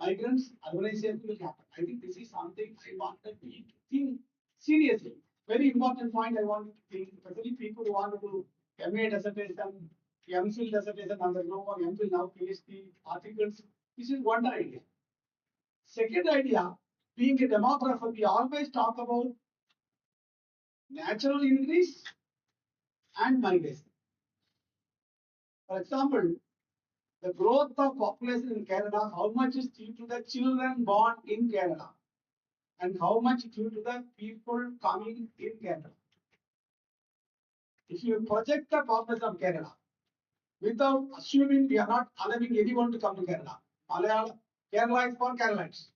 [SPEAKER 8] migrants, urbanization will happen. I think this is something I wanted to think seriously. Very important point I want to think, especially people who want to do MA dissertation, MPhil dissertation undergo or MPhil now PhD articles. This is one idea. Second idea, being a demographer, we always talk about natural increase and migration. For example, the growth of population in Canada, how much is due to the children born in Canada? And how much due to the people coming in Canada. If you project the population of Canada without assuming we are not allowing anyone to come to Canada, Kerala is for Keralites.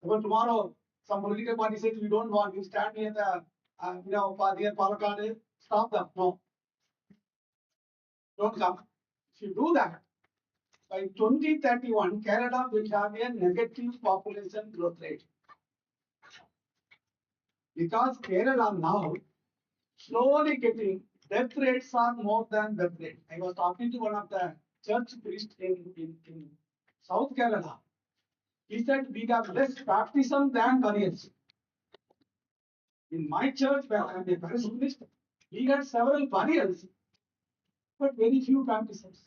[SPEAKER 8] But tomorrow, some political party says we don't want, we stand near the, near Palakkad, stop them. No, don't come. If you do that, by 2031, Canada will have a negative population growth rate. Because Kerala now slowly getting death rates are more than death rate. I was talking to one of the church priests in South Kerala. He said we have less baptism than burials. In my church, where I am a parish priest, we had several burials, but very few baptisms.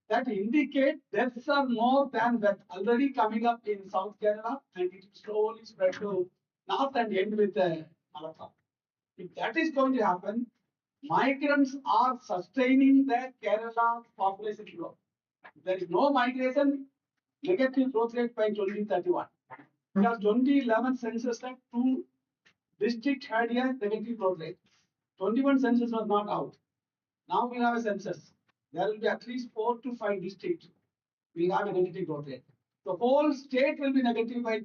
[SPEAKER 8] That indicate deaths are more than that already coming up in South Kerala, and it slowly spread to north and end with Malacca. If that is going to happen, migrants are sustaining the Kerala population growth. If there is no migration, negative growth rate by 2031. Because 2011 census had 2 districts had a negative growth rate. 21 census was not out. Now we have a census. There will be at least 4 to 5 districts. We have a negative growth rate. The whole state will be negative by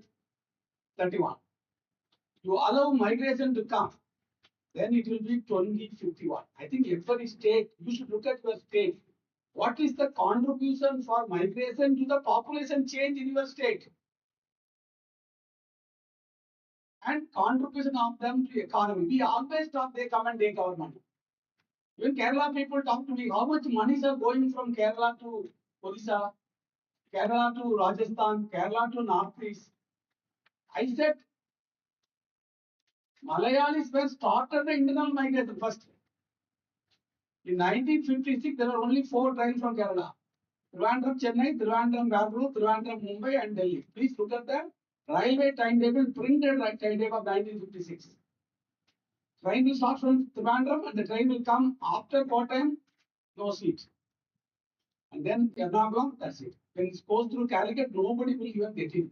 [SPEAKER 8] 31. You allow migration to come, then it will be 2051. I think every state, you should look at your state. What is the contribution for migration to the population change in your state? And contribution of them to economy. We always talk, they come and take our money. Even Kerala people talk to me, how much monies are going from Kerala to Odisha, Kerala to Rajasthan, Kerala to Northeast. I said, Malayalis were started the internal migration first. In 1956, there were only 4 trains from Kerala. Trivandrum, Chennai, Trivandrum, Bangalore, Trivandrum, Mumbai, and Delhi. Please look at the railway timetable, printed timetable of 1956. Train will start from Trivandrum and the train will come after Kottayam, no seat. And then Ernakulam, that's it. When it goes through Calicut, nobody will even get in.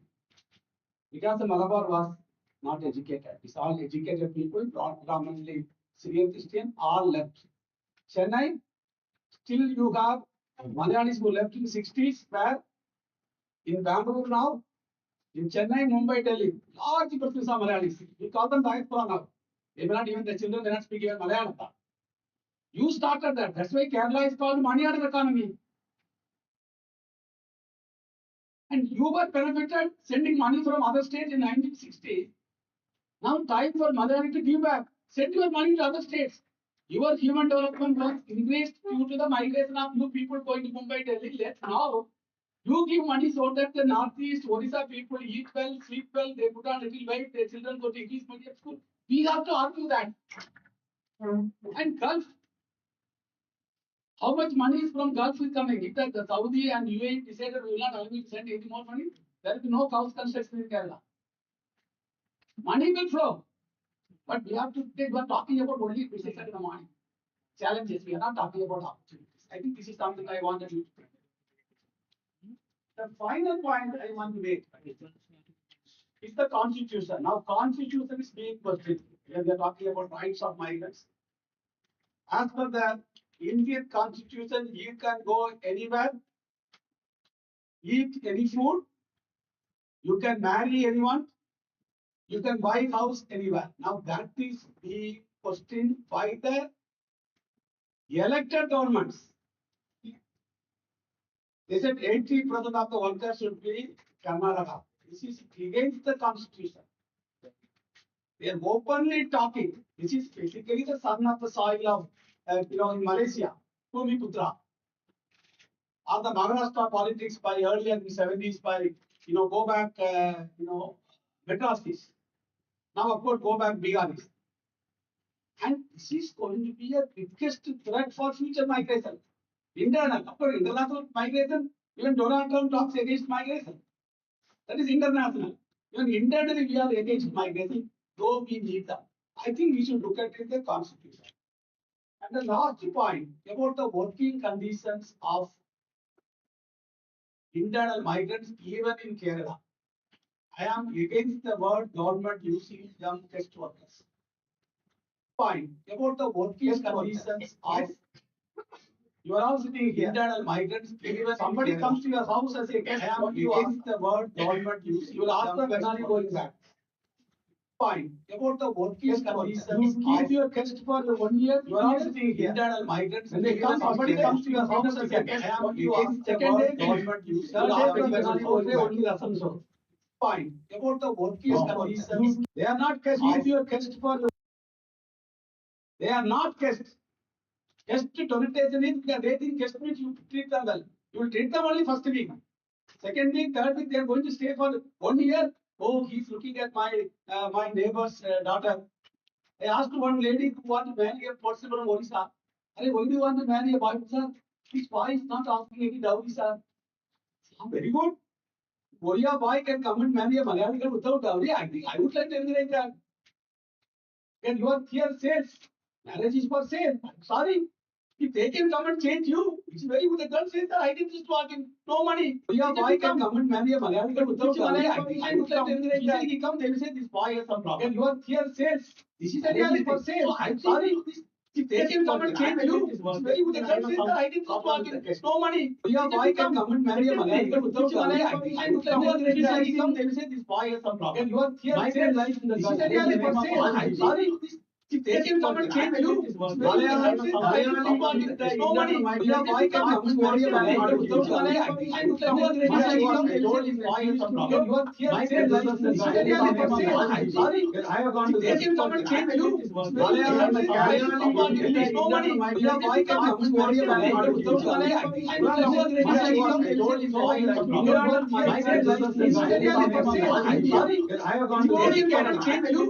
[SPEAKER 8] Because the Malabar was not educated. It's all educated people, predominantly Syrian Christian, all left. Chennai, still you have Malayalis who left in the 60s, where in Bangalore now, in Chennai, Mumbai, Delhi, large percentage of Malayalis. We call them diaspora now. They may not even, the children may not speak even Malayalam. You started that. That's why Kerala is called money order economy. And you were benefited sending money from other states in 1960. Now time for Malayali to give back. Send your money to other states. Your human development was increased due to the migration of new people going to Mumbai, Delhi. Let's now you give money so that the Northeast, Odisha people eat well, sleep well, they put on little weight, their children go to English medium school. We have to argue that. And Gulf, How much money is from Gulf is coming? If the Saudi and UAE decided we will not allow me to send any more money, there will be no house construction in Kerala. Money will flow. But we have to take, we are talking about only business in the morning. Challenges, we are not talking about opportunities. I think this is something I wanted you to. The final point I want to make is the constitution. Now, constitution is being questioned. When we are talking about rights of migrants. As per the Indian constitution, you can go anywhere, eat any food, you can marry anyone, you can buy house anywhere. Now that is the question by the elected governments. They said 80% of the workers should be Karnataka. This is against the constitution. They are openly talking. This is basically the son of the soil of, in Malaysia, Putra. Or the Maharashtra politics by earlier in the 70s by, go back, Madrasis. Now, of course, go back Bigaris. And this is going to be a biggest threat for future migration. Internal, of course, international migration, even Donald Trump talks against migration. That is international. Even internally, we are against migration, though we need them. I think we should look at it in the constitution. And the last point about the working conditions of internal migrants, even in Kerala. I am against the word government using young guest workers. Point about the working conditions of. You are all sitting here. Internal migrants, even somebody comes to your house as a guest, I am against the word government using. You will ask them when are you going back. Point about the working conditions. You keep your guest for 1 year. You are all sitting here. Internal migrants. When they come, somebody comes to your house as a guest. I am against the word government using. You will ask them when are you going back. Point about the working conditions. They are not guests. Keep your guest for. They are not guests. Guest donation is they think guest means you treat them well. You will treat them only first week. Second week, third week, they are going to stay for 1 year. Oh, he's looking at my neighbor's daughter. I asked one lady who wants to marry a person from Orissa. Why do you want to marry a boy, sir? His boy is not asking any dowry, sir. Very good. Oriya boy can come and marry a Malayali girl without dowry. I think I would like to encourage that. And you are here sales. Marriage is for sale. I'm sorry. If they can come and change you, it's very good. The girl says that I didn't just walk in. No money. Oriya boy can come and marry a Malayali girl without dowry. I think I would like to encourage that. He come, they will say this boy has some problem. And you are here sales. This is a reality for sale. I'm sorry. If they can come and change you, it's very good. The girl says that I didn't just walk in. No money. Oriya boy can come and marry a Malayali girl without dowry. I think I would like to encourage that. He come, they will say this boy has some problem. And you are here sales. This is a reality for sale. I'm sorry. If they can come and change you, no money. Your boy can come and marry a Malayali without money. I would like to I'm sorry. I have gone to they can come and change you. No money. Your boy can come and marry a Malayali without money. I would like I'm sorry. I have gone to they can come and change you.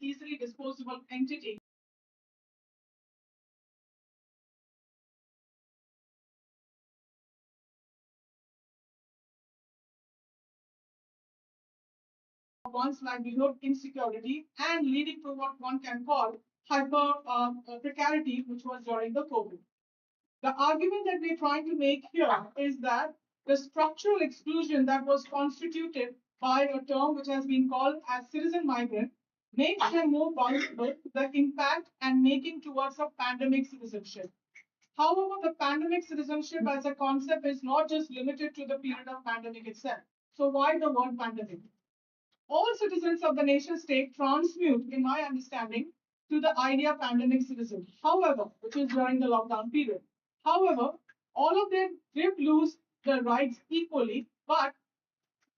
[SPEAKER 8] Easily disposable entity. One's livelihood insecurity and leading to what one can call hyper precarity, which was during the COVID. The argument that we're trying to make here is that the structural exclusion that was constituted by a term which has been called as citizen migrant makes them more vulnerable to the impact and making towards a pandemic citizenship. However, the pandemic citizenship as a concept is not just limited to the period of pandemic itself. So why the word pandemic? All citizens of the nation state transmute, in my understanding, to the idea pandemic citizen. However, which is during the lockdown period. However, all of them did lose their rights equally, but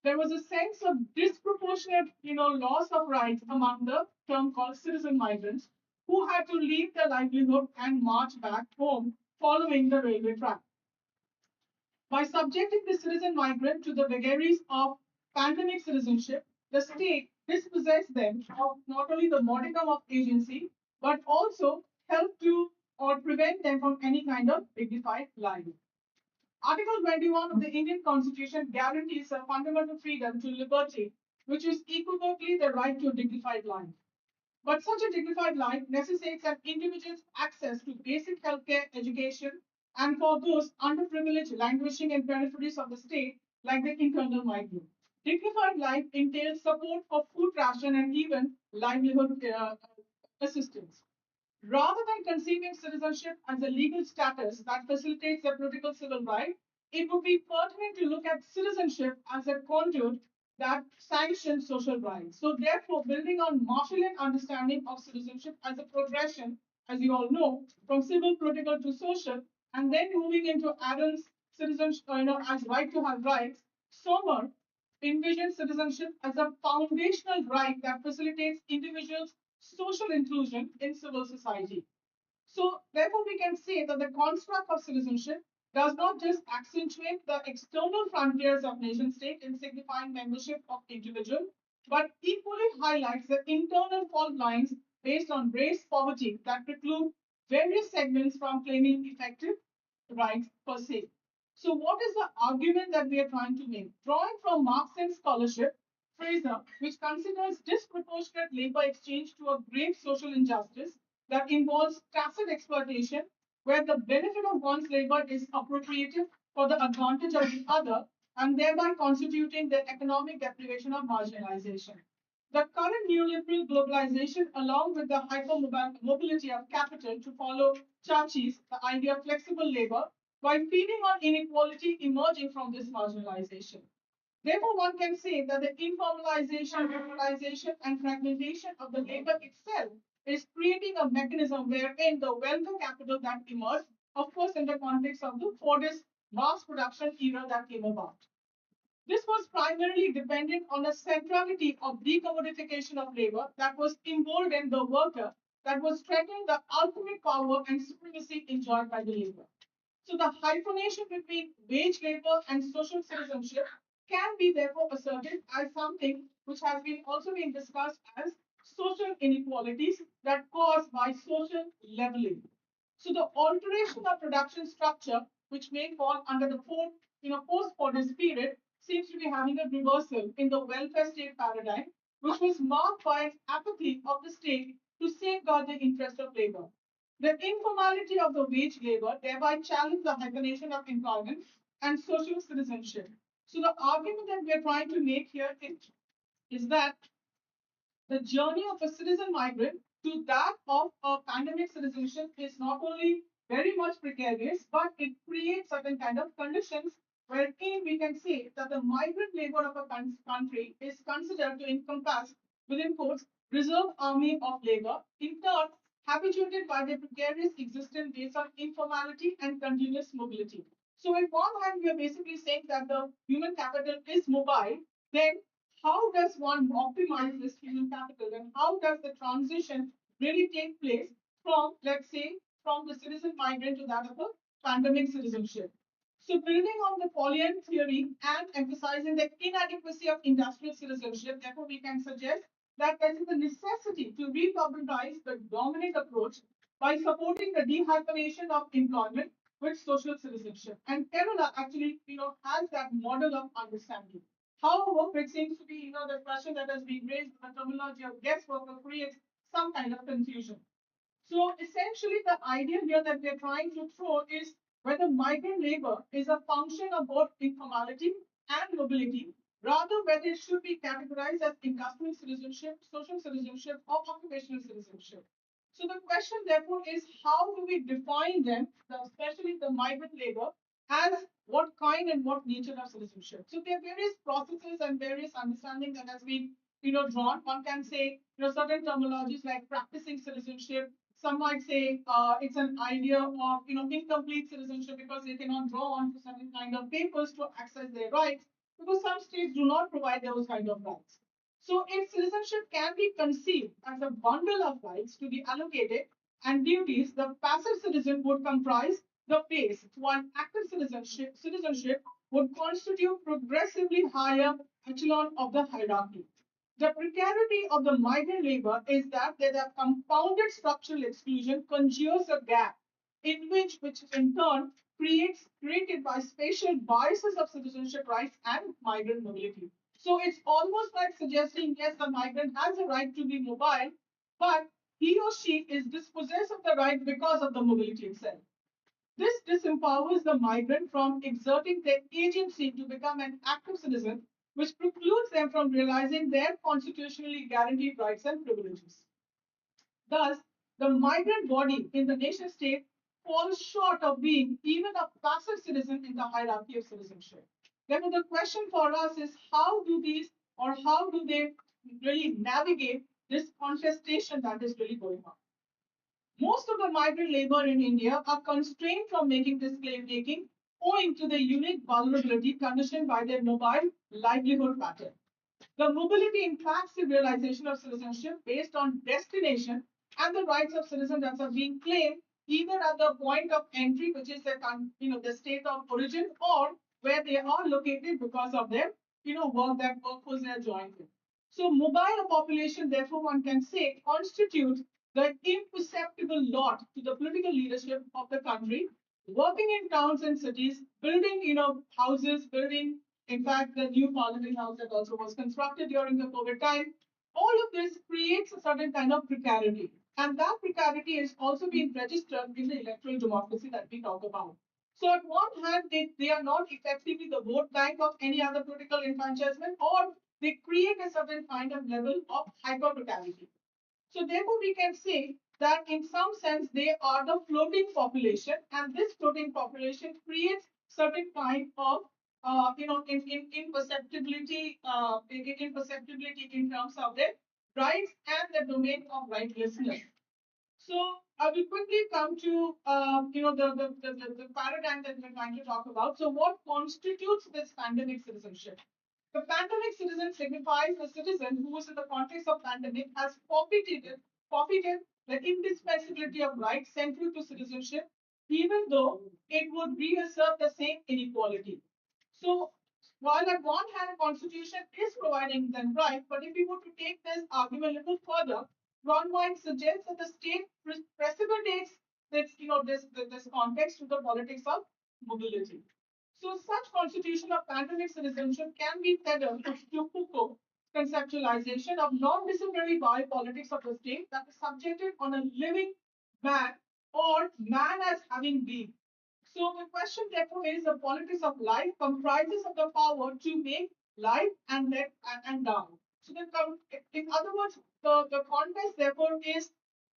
[SPEAKER 8] there was a sense of disproportionate, loss of rights among the term called citizen migrants who had to leave their livelihood and march back home following the railway track. By subjecting the citizen migrant to the vagaries of pandemic citizenship, the state dispossessed them of not only the modicum of agency, but also help to or prevent them from any kind of dignified life. Article 21 of the Indian Constitution guarantees a fundamental freedom to liberty, which is equivocally the right to a dignified life. But such a dignified life necessitates an individual's access to basic healthcare, education, and for those underprivileged languishing in peripheries of the state, like the internal migrant. Dignified life entails support for food ration and even livelihood assistance. Rather than conceiving citizenship as a legal status that facilitates a political civil right, it would be pertinent to look at citizenship as a conduit that sanctions social rights. So, therefore, building on Marshallian understanding of citizenship as a progression, as you all know, from civil, political to social, and then moving into Adam's citizenship, as right to have rights, Sommer envisions citizenship as a foundational right that facilitates individuals' social inclusion in civil society. So, therefore, we can say that the construct of citizenship does not just accentuate the external frontiers of nation state in signifying membership of individual, but equally highlights the internal fault lines based on race poverty that preclude various segments from claiming effective rights per se. So, what is the argument that we are trying to make? Drawing from Marxian scholarship, Fraser, which considers disproportionate labor exchange to a grave social injustice that involves tacit exploitation, where the benefit of one's labor is appropriated for the advantage of the other, and thereby constituting the economic deprivation of marginalization. The current neoliberal globalization, along with the hypermobility of capital to follow Chachi's, the idea of flexible labor, while feeding on inequality emerging from this marginalization. Therefore, one can say that the informalization, formalization, and fragmentation of the labor itself is creating a mechanism wherein the welfare capital that emerged, of course, in the context of the Fordist mass production era that came about. This was primarily dependent on a centrality of decommodification of labor that was involved in the worker, that was threatening the ultimate power and supremacy enjoyed by the labor. So the hyphenation between wage labor and social citizenship can be therefore asserted as something which has been also been discussed as social inequalities that caused by social leveling. So the alteration of production structure, which may fall under the post-Fordist period, seems to be having a reversal in the welfare state paradigm, which was marked by an apathy of the state to safeguard the interest of labor. The informality of the wage labor thereby challenged the hibernation of employment and social citizenship. So the argument that we are trying to make here is that the journey of a citizen migrant to that of a pandemic citizenship is not only very much precarious, but it creates certain kind of conditions wherein we can say that the migrant labor of a country is considered to encompass, within quotes, reserve army of labor, in turn habituated by their precarious existence based on informality and continuous mobility. So, on one hand, we are basically saying that the human capital is mobile. Then, how does one optimize this human capital, and how does the transition really take place from, let's say, from the citizen migrant to that of a pandemic citizenship? So, building on the Polian theory and emphasizing the inadequacy of industrial citizenship, therefore, we can suggest that there is a necessity to recognize the dominant approach by supporting the dehyphenation of employment with social citizenship. And Kerala actually, has that model of understanding. However, it seems to be, the question that has been raised, the terminology of guest worker creates some kind of confusion. So essentially, the idea here that we're trying to throw is whether migrant labor is a function of both informality and mobility, rather whether it should be categorized as industrial citizenship, social citizenship, or occupational citizenship. So the question therefore is how do we define them, especially the migrant labor, as what kind and what nature of citizenship? So there are various processes and various understanding that has been drawn. One can say certain terminologies like practicing citizenship. Some might say it's an idea of incomplete citizenship because they cannot draw on to certain kind of papers to access their rights because some states do not provide those kind of rights. So if citizenship can be conceived as a bundle of rights to be allocated and duties, the passive citizen would comprise the base, while active citizenship would constitute progressively higher echelon of the hierarchy. The precarity of the migrant labor is that there are compounded structural exclusion conjures a gap which in turn created by spatial biases of citizenship rights and migrant mobility. So it's almost like suggesting yes, the migrant has a right to be mobile, but he or she is dispossessed of the right because of the mobility itself. This disempowers the migrant from exerting their agency to become an active citizen, which precludes them from realizing their constitutionally guaranteed rights and privileges. Thus, the migrant body in the nation state falls short of being even a passive citizen in the hierarchy of citizenship. Therefore, the question for us is how do they really navigate this contestation that is really going on? Most of the migrant labor in India are constrained from making this claim making owing to the unique vulnerability conditioned by their mobile livelihood pattern. The mobility impacts the realization of citizenship based on destination and the rights of citizens that are being claimed either at the point of entry, which is the state of origin, or where they are located because of their workforce they are joined with. So mobile population, therefore, one can say, constitutes the imperceptible lot to the political leadership of the country, working in towns and cities, building houses, building in fact, the new Parliament House that also was constructed during the COVID time, all of this creates a certain kind of precarity. And that precarity is also being registered in the electoral democracy that we talk about. So, at one hand, they are not effectively the vote bank of any other political enfranchisement, or they create a certain kind of level of hyper precarity. So therefore, we can say that in some sense they are the floating population, and this floating population creates certain kind of imperceptibility, imperceptibility in terms of their rights and the domain of rightlessness. So I will quickly come to the paradigm that we're trying to talk about. So what constitutes this pandemic citizenship? The pandemic citizen signifies the citizen who is in the context of pandemic has forfeited the indispensability of rights central to citizenship, even though it would reassert the same inequality. So while at one hand constitution is providing them right, but if we were to take this argument a little further, one might suggest that the state precipitates this context to the politics of mobility. So such constitution of pandemic citizenship can be tethered to Foucault conceptualization of non-disciplinary biopolitics of the state that is subjected on a living man or man as having been. So the question therefore is the politics of life comprises of the power to make life and let and down. So in other words, the context therefore is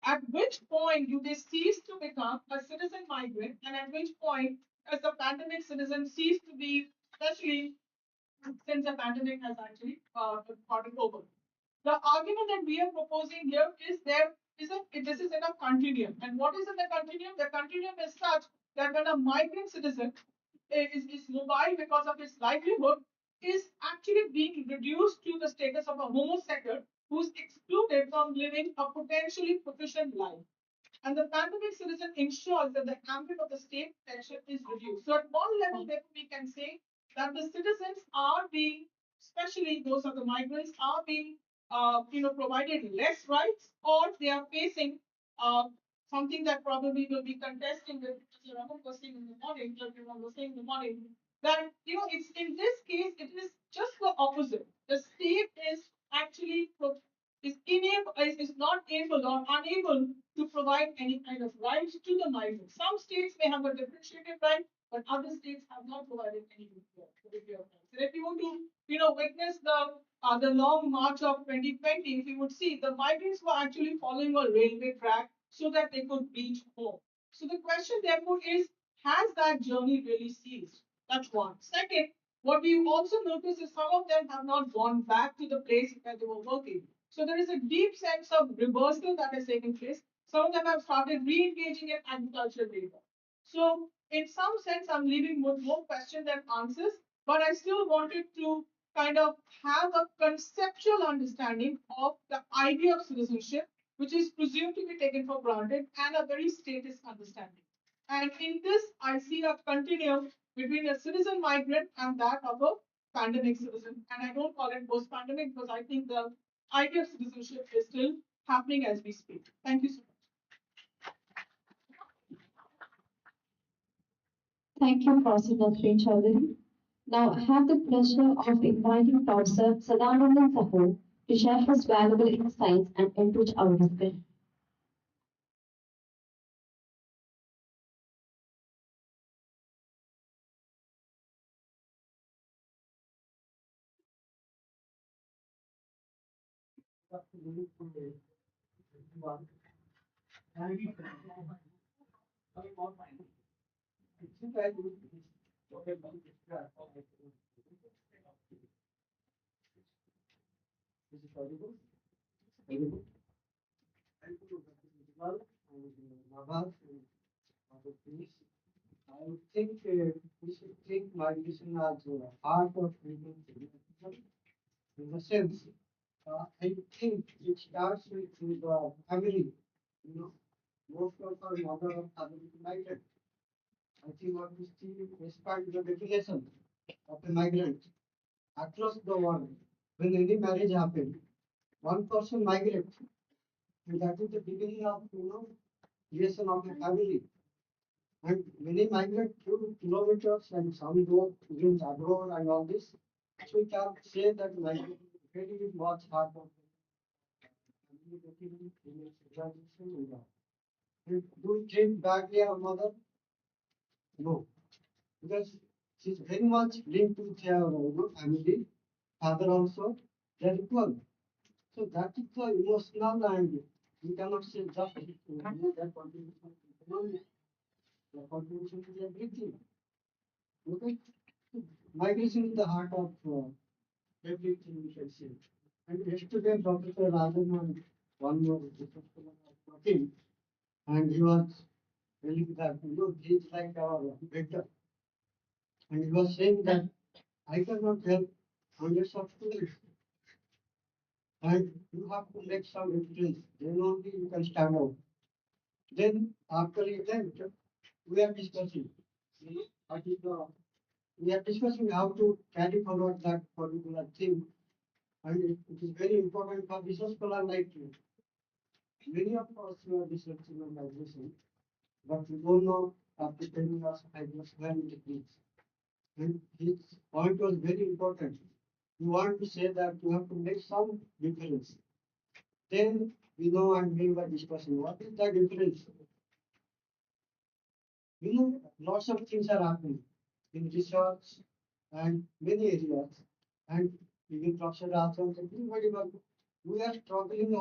[SPEAKER 8] At which point do they cease to become a citizen migrant, and at which point does the pandemic citizen cease to be, especially since the pandemic has actually gotten over? The argument that we are proposing here is this is in a continuum. And what is in the continuum? The continuum is such that when a migrant citizen is mobile because of his livelihood, is actually being reduced to the status of a homosexual who's excluded from living a potentially proficient life. And the pandemic citizen ensures that the ambit of the state protection is reduced. So at one level, therefore, we can say that the citizens are being, especially those of the migrants, are being, provided less rights, or they are facing uh, something that probably will be contesting with Mr. Rahul was saying in the morning, everyone was saying in the morning, that it's in this case it is just the opposite. The state is actually is not able or unable to provide any kind of rights to the migrants. Some states may have a differentiated right, but other states have not provided any degree of rights. And if you want to, witness the long march of 2020, if you would see, the migrants were actually following a railway track so that they could reach home. So the question therefore is, has that journey really ceased? That's one. Second, what we also notice is some of them have not gone back to the place where they were working. So there is a deep sense of reversal that is taking place. Some of them have started re-engaging in agricultural labor. So in some sense, I'm leaving with more questions than answers, but I still wanted to kind of have a conceptual understanding of the idea of citizenship, which is presumed to be taken for granted, and a very statist understanding. And in this, I see a continuum between a citizen migrant and that of a pandemic citizen. And I don't call it post pandemic because I think the idea of citizenship is still happening as we speak. Thank you so much.
[SPEAKER 7] Thank you, Professor Nasreen Chaudhary. Now, I have the pleasure of inviting Professor Sadanandan Sahul to share his valuable insights and enrich our discussion.
[SPEAKER 5] I think we should think migration as a part of human civilization. In the sense, I think it starts with the family. You know, most of our mother family migrant. I think what we see despite the definition of a migrant across the world, when any marriage happens, one person migrates, and that is the beginning of creation of a family. And many migrate few kilometers and some go even abroad and all this. So we can say that migration very much hard of communicating in its organization and all. And do we treat badly our mother? No, because she's very much linked with her family, father also, they're equal. So that is the emotional and we cannot say just that contribution to economy, the contribution to everything. Okay? Migration is the heart of everything we can say. And yesterday, Professor Rajan one more talking, and he was telling that he's like our mentor, and he was saying that I cannot help hundreds of students, and you have to make some difference. Then only you can stand out. Then after event, we are discussing. What is the we are discussing how to carry forward that particular thing, and it is very important for business scholar like you. Many of us are researching on migration, but we don't know after 10 years, 5 years, when it is. And his point was very important. You want to say that you have to make some difference. Then we know and we were discussing what is the difference. Lots of things are happening in research and many areas. And even Professor Rajan, everybody was We are struggling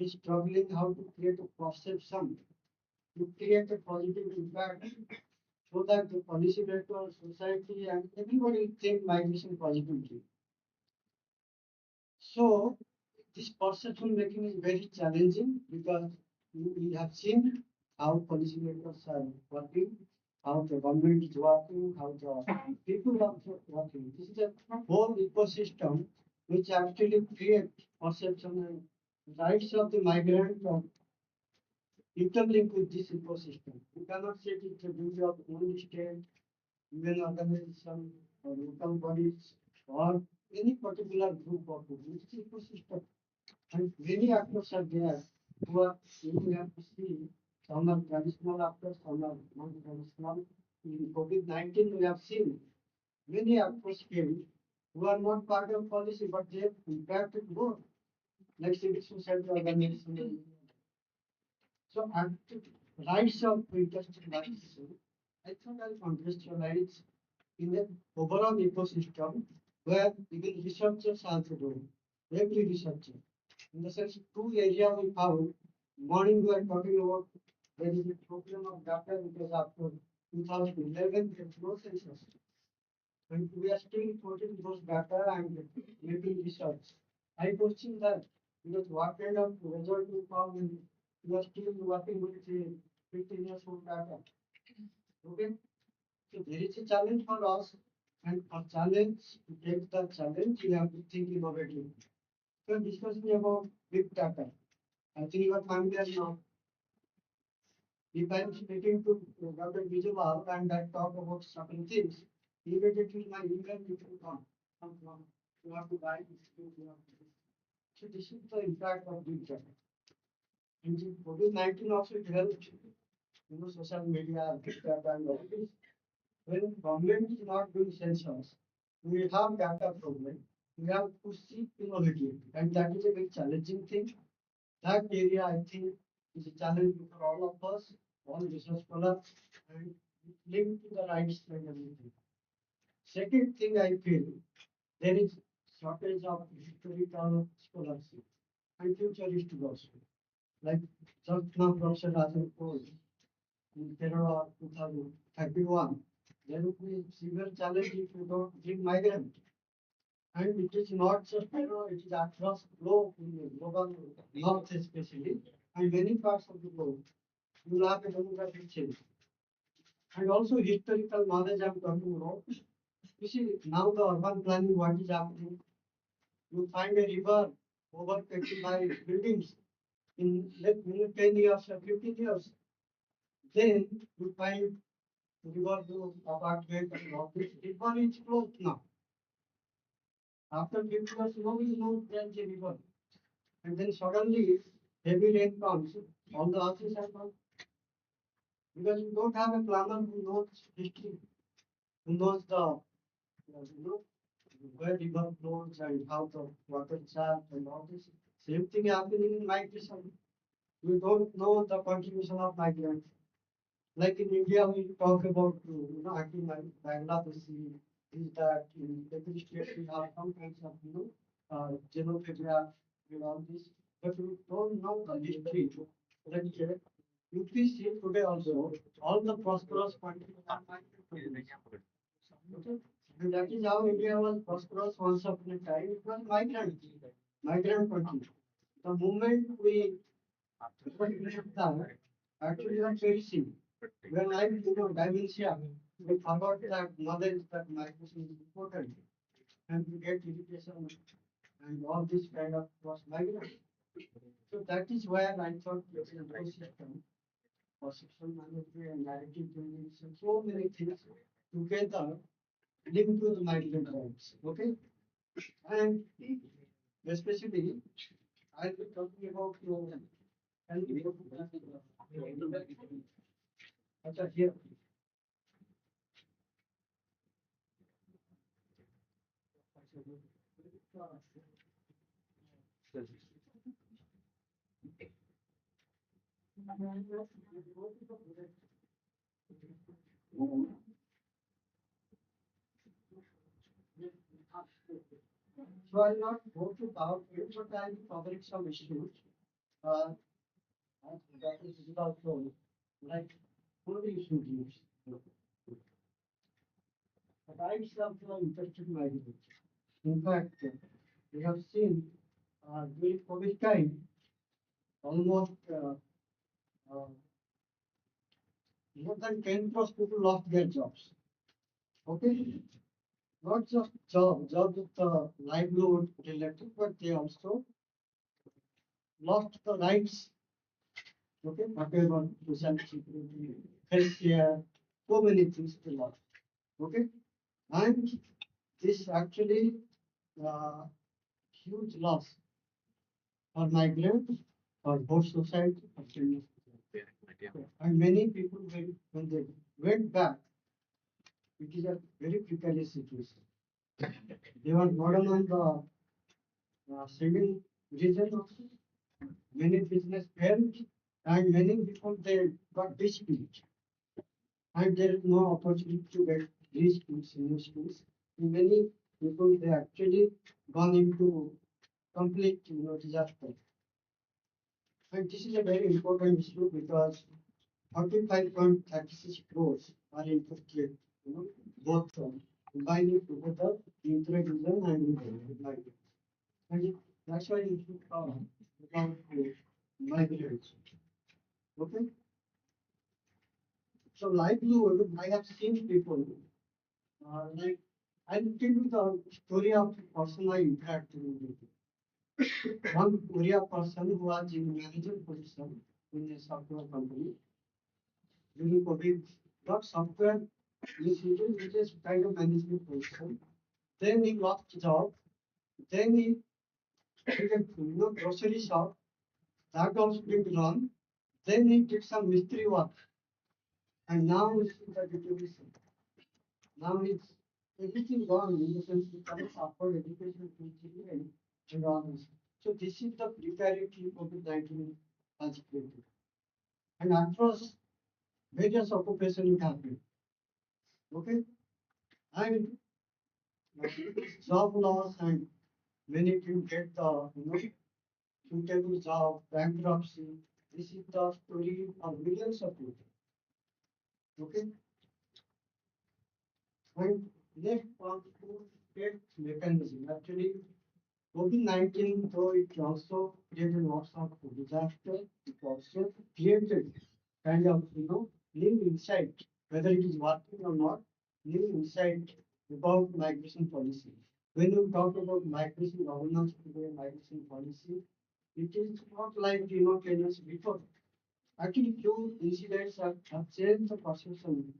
[SPEAKER 5] struggling how to create a perception, to create a positive impact so that the policymakers, society, and everybody think migration positively. So this perception making is very challenging because we have seen how policymakers are working, how the government is working, how the people are working. This is a whole ecosystem which actually creates perception and rights of the migrant are interlinked with this ecosystem. We cannot say it is the duty of only state, UN organization, or local bodies, or any particular group of people. It's ecosystem. And many actors are there who are you have to see some are traditional actors, some are non-traditional. In COVID-19, we have seen many actors came who are not part of policy, but they have impacted more, like civil society organizations. So, rights of interest, I think I'll contextualize in the overall ecosystem where even researchers also do. Every researcher. In the sense, two areas we found. Morning we are talking about there is a problem of data because after 2011 there is no census. And we are still putting those data and making research. I question that because what kind of result we found and we are still working with 15 years old data. Okay? So there is a challenge for us, and a challenge to take the challenge, you have to think innovatively. So discussing about big data. I think you are familiar now. If I am speaking to Dr. Vijayal and I talk about certain things, immediately my email will come from you have to buy this, you have to do. So this is the impact of big data. And COVID-19 also it helped, social media, big data and all this. When government is not doing census, we have data problem. We have to seek innovative, and that is a very challenging thing. That area, I think, is a challenge for all of us, all research scholars, and linked to the rights and everything. Second thing I feel, there is shortage of historical scholarship and futuristic also. Like just now Professor Rajan told, in Kerala 2031, there will be severe challenge if you don't bring migrant. And it is not just it is across globe in the global north especially, and many parts of the globe. You will have a demographic change. And also historical knowledge I'm talking about. You see, now the urban planning, what is happening? You find a river overtaken by buildings in like 10 years or 15 years. Then you find river to apartment and all this. River is closed now. After 50 years, nobody knows there is a river. And then suddenly heavy rain comes, all the houses are gone. Because you don't have a planner who knows history, who knows the where river flows and how the water chart and all this. Same thing happening in migration. We don't know the contribution of migrants. Like in India, we talk about acting like Bangladeshi, is that in every state we have some kinds of xenophobia and all this, but we don't know the history. That if we see today also, all the prosperous countries are migrant countries. Okay? And that is how India was prosperous once upon a time. It was migrant country. The moment we that, actually we are perishing. When I dementia, we forgot that knowledge that migration is important, and we get education and all this kind of was migrant. So that is where I thought this ecosystem for sexual management and narrative generation, so many things together linked to the migrant rights. Okay, and especially I'll be talking about your and here. So I'll not go to PowerPoint, but I'll be covering some issues. Uh, that is without knowing, like only issues use. But I myself am interested in migrants. In fact, we have seen during COVID time, almost uh, more than 10 plus people lost their jobs. Okay, not just jobs with livelihood related, but they also lost the rights. Okay, whatever social security, healthcare, so many things they lost. Okay, and this actually uh, huge loss for migrants, for both society, for children. And many people, when they went back, it is a very precarious situation. They were burdened on the civil region also. Many business failed, and many people they got displaced. And there is no opportunity to get these skills, new skills. Many people they actually gone into complete disaster. And this is a very important issue because 45.36 crores are interested, both combining together intra-region and migrants. And that's why you should about migrants. Okay? So livelihood, I have seen people like I'll tell you the story of the person I interacted with. One Korea person who was in management position in a software company during COVID, got software decision, which is kind of management position. Then he lost job. Then he did a grocery shop. That also didn't run. Then he did some mystery work. And now it's the situation. Now it's everything gone in the sense we cannot afford education to children and all this. So this is the precarity COVID-19 has created. And across various occupations it happened. Okay? And job loss and many people get the suitable job, bankruptcy. This is the story of millions of people. Okay? And next one to state mechanism. Actually, COVID-19, though it also created lots of disaster, it also created kind of, new insight, whether it is working or not, new insight about migration policy. When you talk about migration governance today, migration policy, it is not like, 10 years before. Actually, few incidents have changed the perception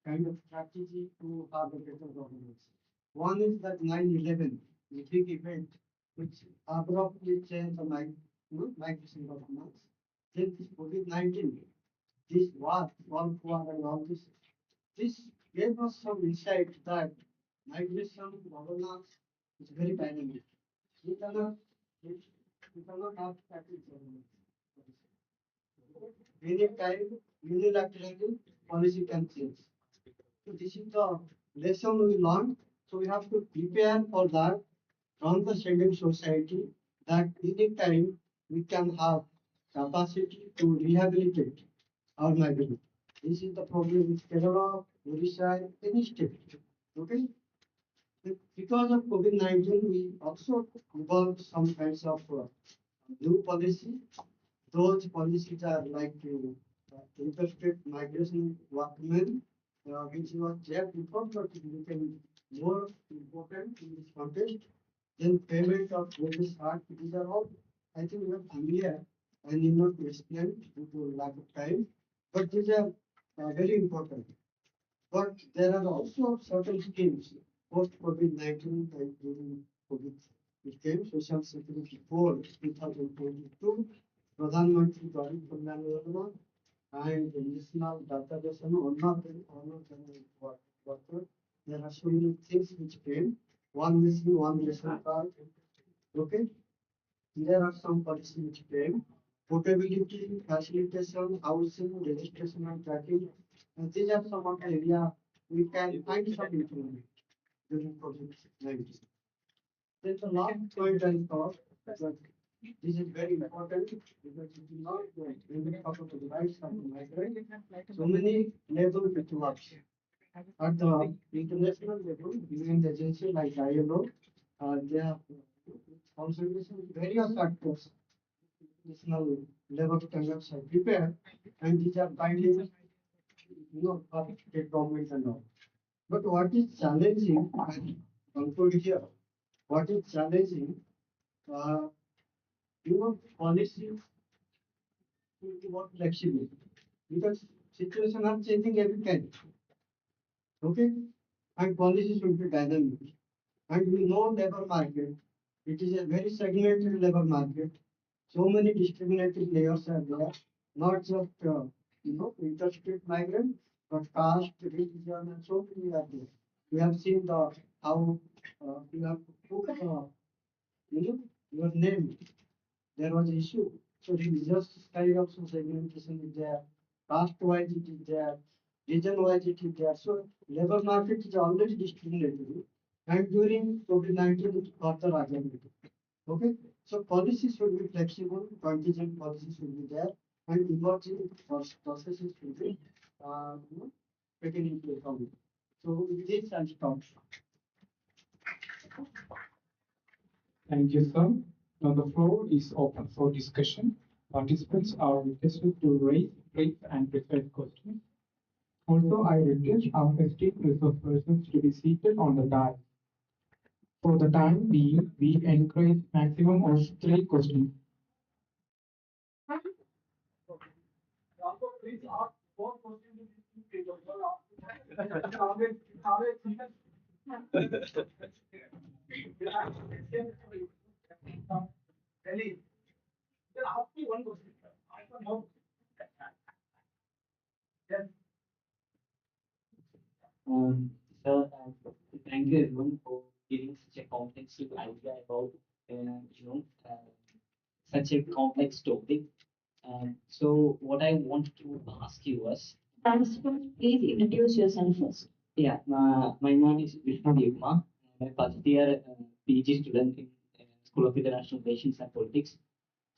[SPEAKER 5] kind of strategy to have a better governance. One is that 9/11, the big event, which abruptly changed the migration governance. Then this COVID-19, this World War and all this, this gave us some insight that migration governance is very dynamic. We cannot, we cannot have static governance. Anytime unilaterally policy can change. So this is the lesson we learned. So we have to prepare for that from the Schengen society that anytime we can have capacity to rehabilitate our migrants. This is the problem with Kerala, Odisha, any state. Okay? Because of COVID-19, we also evolved some kinds of new policy. Those policies are like interstate migration workmen, which was there before, but it became more important in this context. Then payment of wages art, these are all, I think, we are familiar and need not to explain due to lack of time. But these are very important. But there are also certain schemes post COVID-19 and during COVID became Social Security Code 2022, Pradhan Mantri Garib Kalyan Yojana, and the National Database and worker. There are so many things which came. One missing, one ration card. Okay. There are some policies which came. Portability, facilitation, housing, registration and tracking. And these are some of the area we can find some improvement during COVID-19. There's a last point I thought that this is very important because it is not when we talk about the rights of the migrant, so many labor networks at the international level, even the agency like ILO, they have consideration various factors, national labor standards are prepared, and these are binding, for state governments and all. But what is challenging, and conclude here, what is challenging, uh, policy should be more flexible because situation are changing every time. Okay, and policy should be dynamic. And we know labor market, it is a very segmented labor market. So many discriminating layers are there, not just interstate migrant, but caste, religion, and so many are there. We have seen the how you have to put your name. There was issue. So religious kind of segmentation is there, caste wise it is there, region wise it is there. So labor market is already discriminatory, and during COVID-19 it further aggravated. Okay, so policy should be flexible, contingent policy should be there, and emerging processes should be taken into account. So with this, I'll stop.
[SPEAKER 1] Thank you, sir. Now the floor is open for discussion. Participants are requested to raise brief and precise questions. Also, I request our esteemed resource persons to be seated on the dais. For the time being, we encourage maximum of 3 questions.
[SPEAKER 8] Please ask 4 questions. Really? Then ask me one question. I don't know. Yes.
[SPEAKER 9] Um, so, thank you everyone for giving such a comprehensive idea about uh, such a complex topic. So, what I want to ask you was,
[SPEAKER 7] Participants, please introduce yourself first.
[SPEAKER 9] yeah, my name is Vishnu Devma. I'm a first year PG student in School of International Relations and Politics.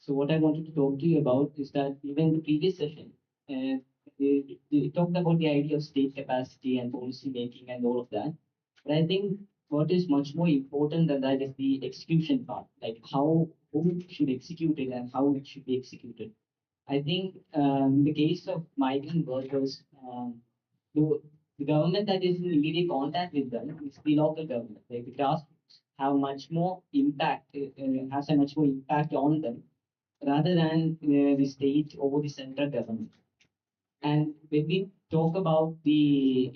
[SPEAKER 9] So what I wanted to talk to you about is that even the previous session, they talked about the idea of state capacity and policy making and all of that. But I think what is much more important than that is the execution part, like how who should execute it and how it should be executed. I think in the case of migrant workers, the, the government that is in immediate contact with them is the local government. Like the grassroots have much more impact, has a much more impact on them rather than the state or the central government. And when we talk about the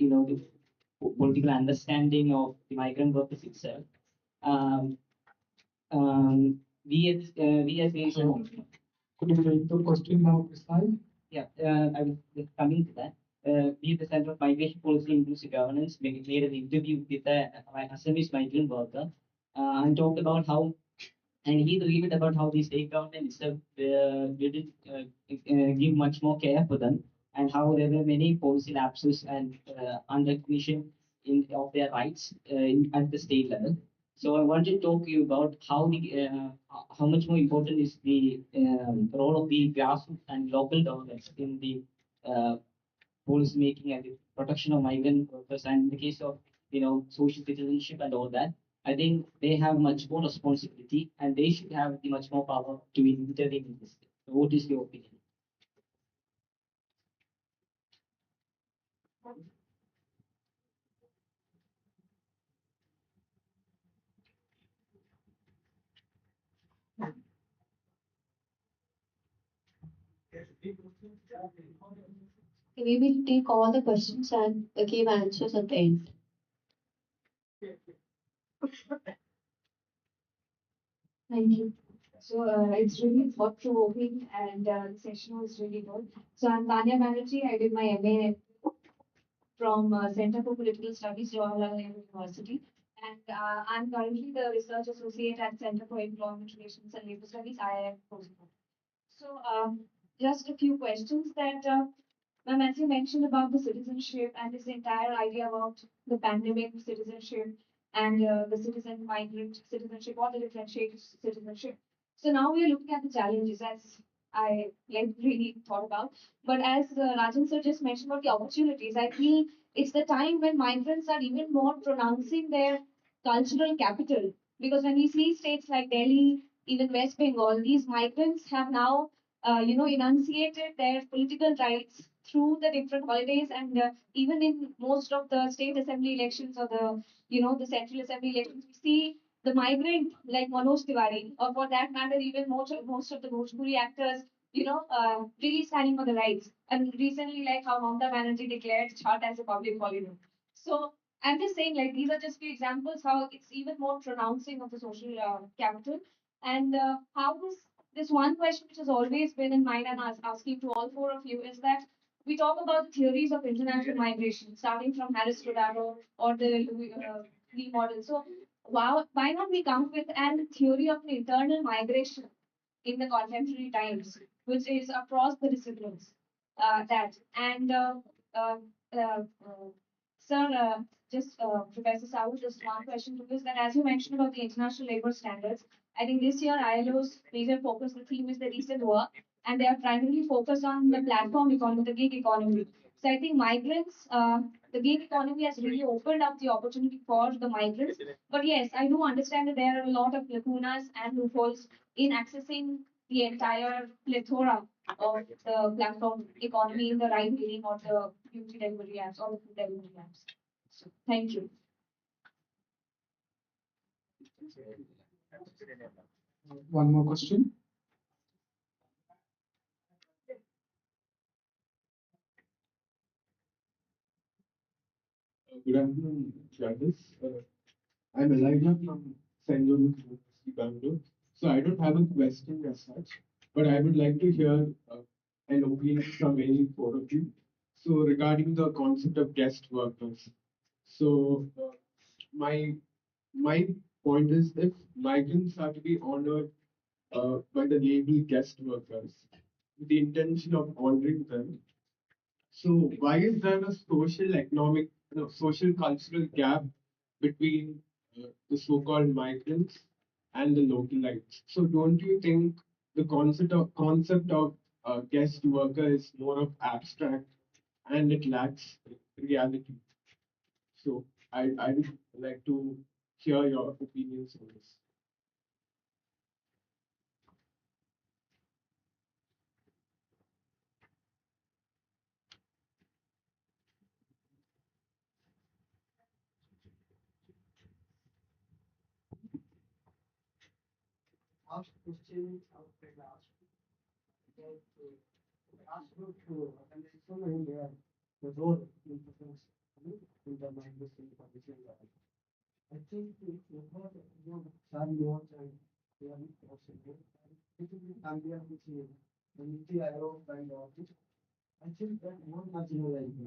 [SPEAKER 9] political understanding of the migrant workers itself, um, we as a
[SPEAKER 1] Could you make the question more precise?
[SPEAKER 9] yeah, I was just coming to that. We, the Center of Migration Policy and Inclusive Governance, made an interview with a Assamese migrant worker and talked about how, and he revealed about how the state government itself didn't give much more care for them, and how there were many policy lapses and unrecognition of their rights at the state level. So I wanted to talk to you about how much more important is the role of the grassroots and local governments in the uh, policy making and the protection of migrant workers, and in the case of social citizenship and all that. I think they have much more responsibility and they should have the much more power to intervene in this. So what is your opinion?
[SPEAKER 7] We will take all the questions and give answers at the end. Thank you. So it's really thought provoking and the session was really good. So I'm Tanya Banerjee. I did my MA from Center for Political Studies, Jawaharlal Nehru University. And I'm currently the research associate at Center for Employment Relations and Labor Studies, IIM Kozhikode. So just a few questions that Ma'am, as you mentioned about the citizenship and this entire idea about the pandemic citizenship and the citizen migrant citizenship or the differentiated citizenship. So now we are looking at the challenges as I like really thought about. But as Rajan sir just mentioned about the opportunities, I feel it's the time when migrants are even more pronouncing their cultural capital. Because when we see states like Delhi, even West Bengal, these migrants have now, enunciated their political rights through the different holidays, and even in most of the state assembly elections or the central assembly elections, we see the migrant like Manoj Tiwari, or for that matter, even most of the Bhojpuri actors, really standing for the rights. And recently, like how Mamata Banerjee declared Chhat as a public holiday. So I'm just saying, like, these are just few examples how it's even more pronouncing of the social capital, and how this one question which has always been in mind and asking to all four of you is that we talk about the theories of international migration, starting from Harris Rodado or the Lee model. So, why not we come with an theory of an internal migration in the contemporary times, which is across the disciplines. That and uh, uh, Sir, just Professor Sahu, just one question to you is that as you mentioned about the international labor standards, I think this year ILO's major focus, the theme is the recent work, and they are primarily focused on the platform economy, the gig economy. So I think migrants, the gig economy has really opened up the opportunity for the migrants. But yes, I do understand that there are a lot of lacunas and loopholes in accessing the entire plethora of the platform economy in the ride hailing or the beauty delivery apps or the food delivery apps. So, thank you.
[SPEAKER 1] One more question.
[SPEAKER 10] Good afternoon, Travis. I'm Elijah from St. Joseph University, Bangalore. So I don't have a question as such, but I would like to hear an opinion from any four of you. So regarding the concept of guest workers. So my my point is, if migrants are to be honored by the label guest workers with the intention of honoring them, so why is there a social economic, social cultural gap between the so-called migrants and the localites? So don't you think the concept of guest worker is more of abstract and it lacks reality? So I would like to hear your opinions on this.
[SPEAKER 5] Last question I would like to ask about ask you to understand in the role in difference in the migration policy. I think if you have some notes and they are possible, it will be familiar with you. When you arrow kind of it, I think that more marginalized.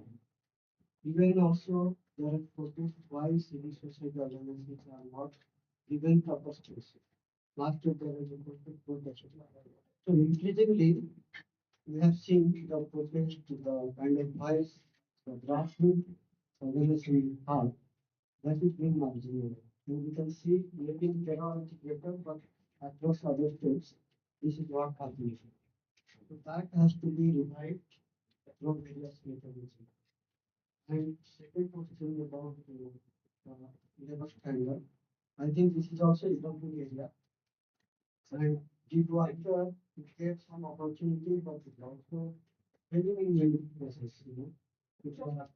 [SPEAKER 5] Even also, there are protest why civil society organizations are not given proper space. Last year, there was a protest. So, increasingly, we have seen the protest, the kind of bias, the grassroots organization have, that is being marginalized. So, we can see maybe in Kerala it's better, but across other states, this is what happening. So, that has to be revived from various mechanisms. And second question about labor standard. I think this is also evolving area. And due to actor, it gets some opportunity, but it also very many process, which are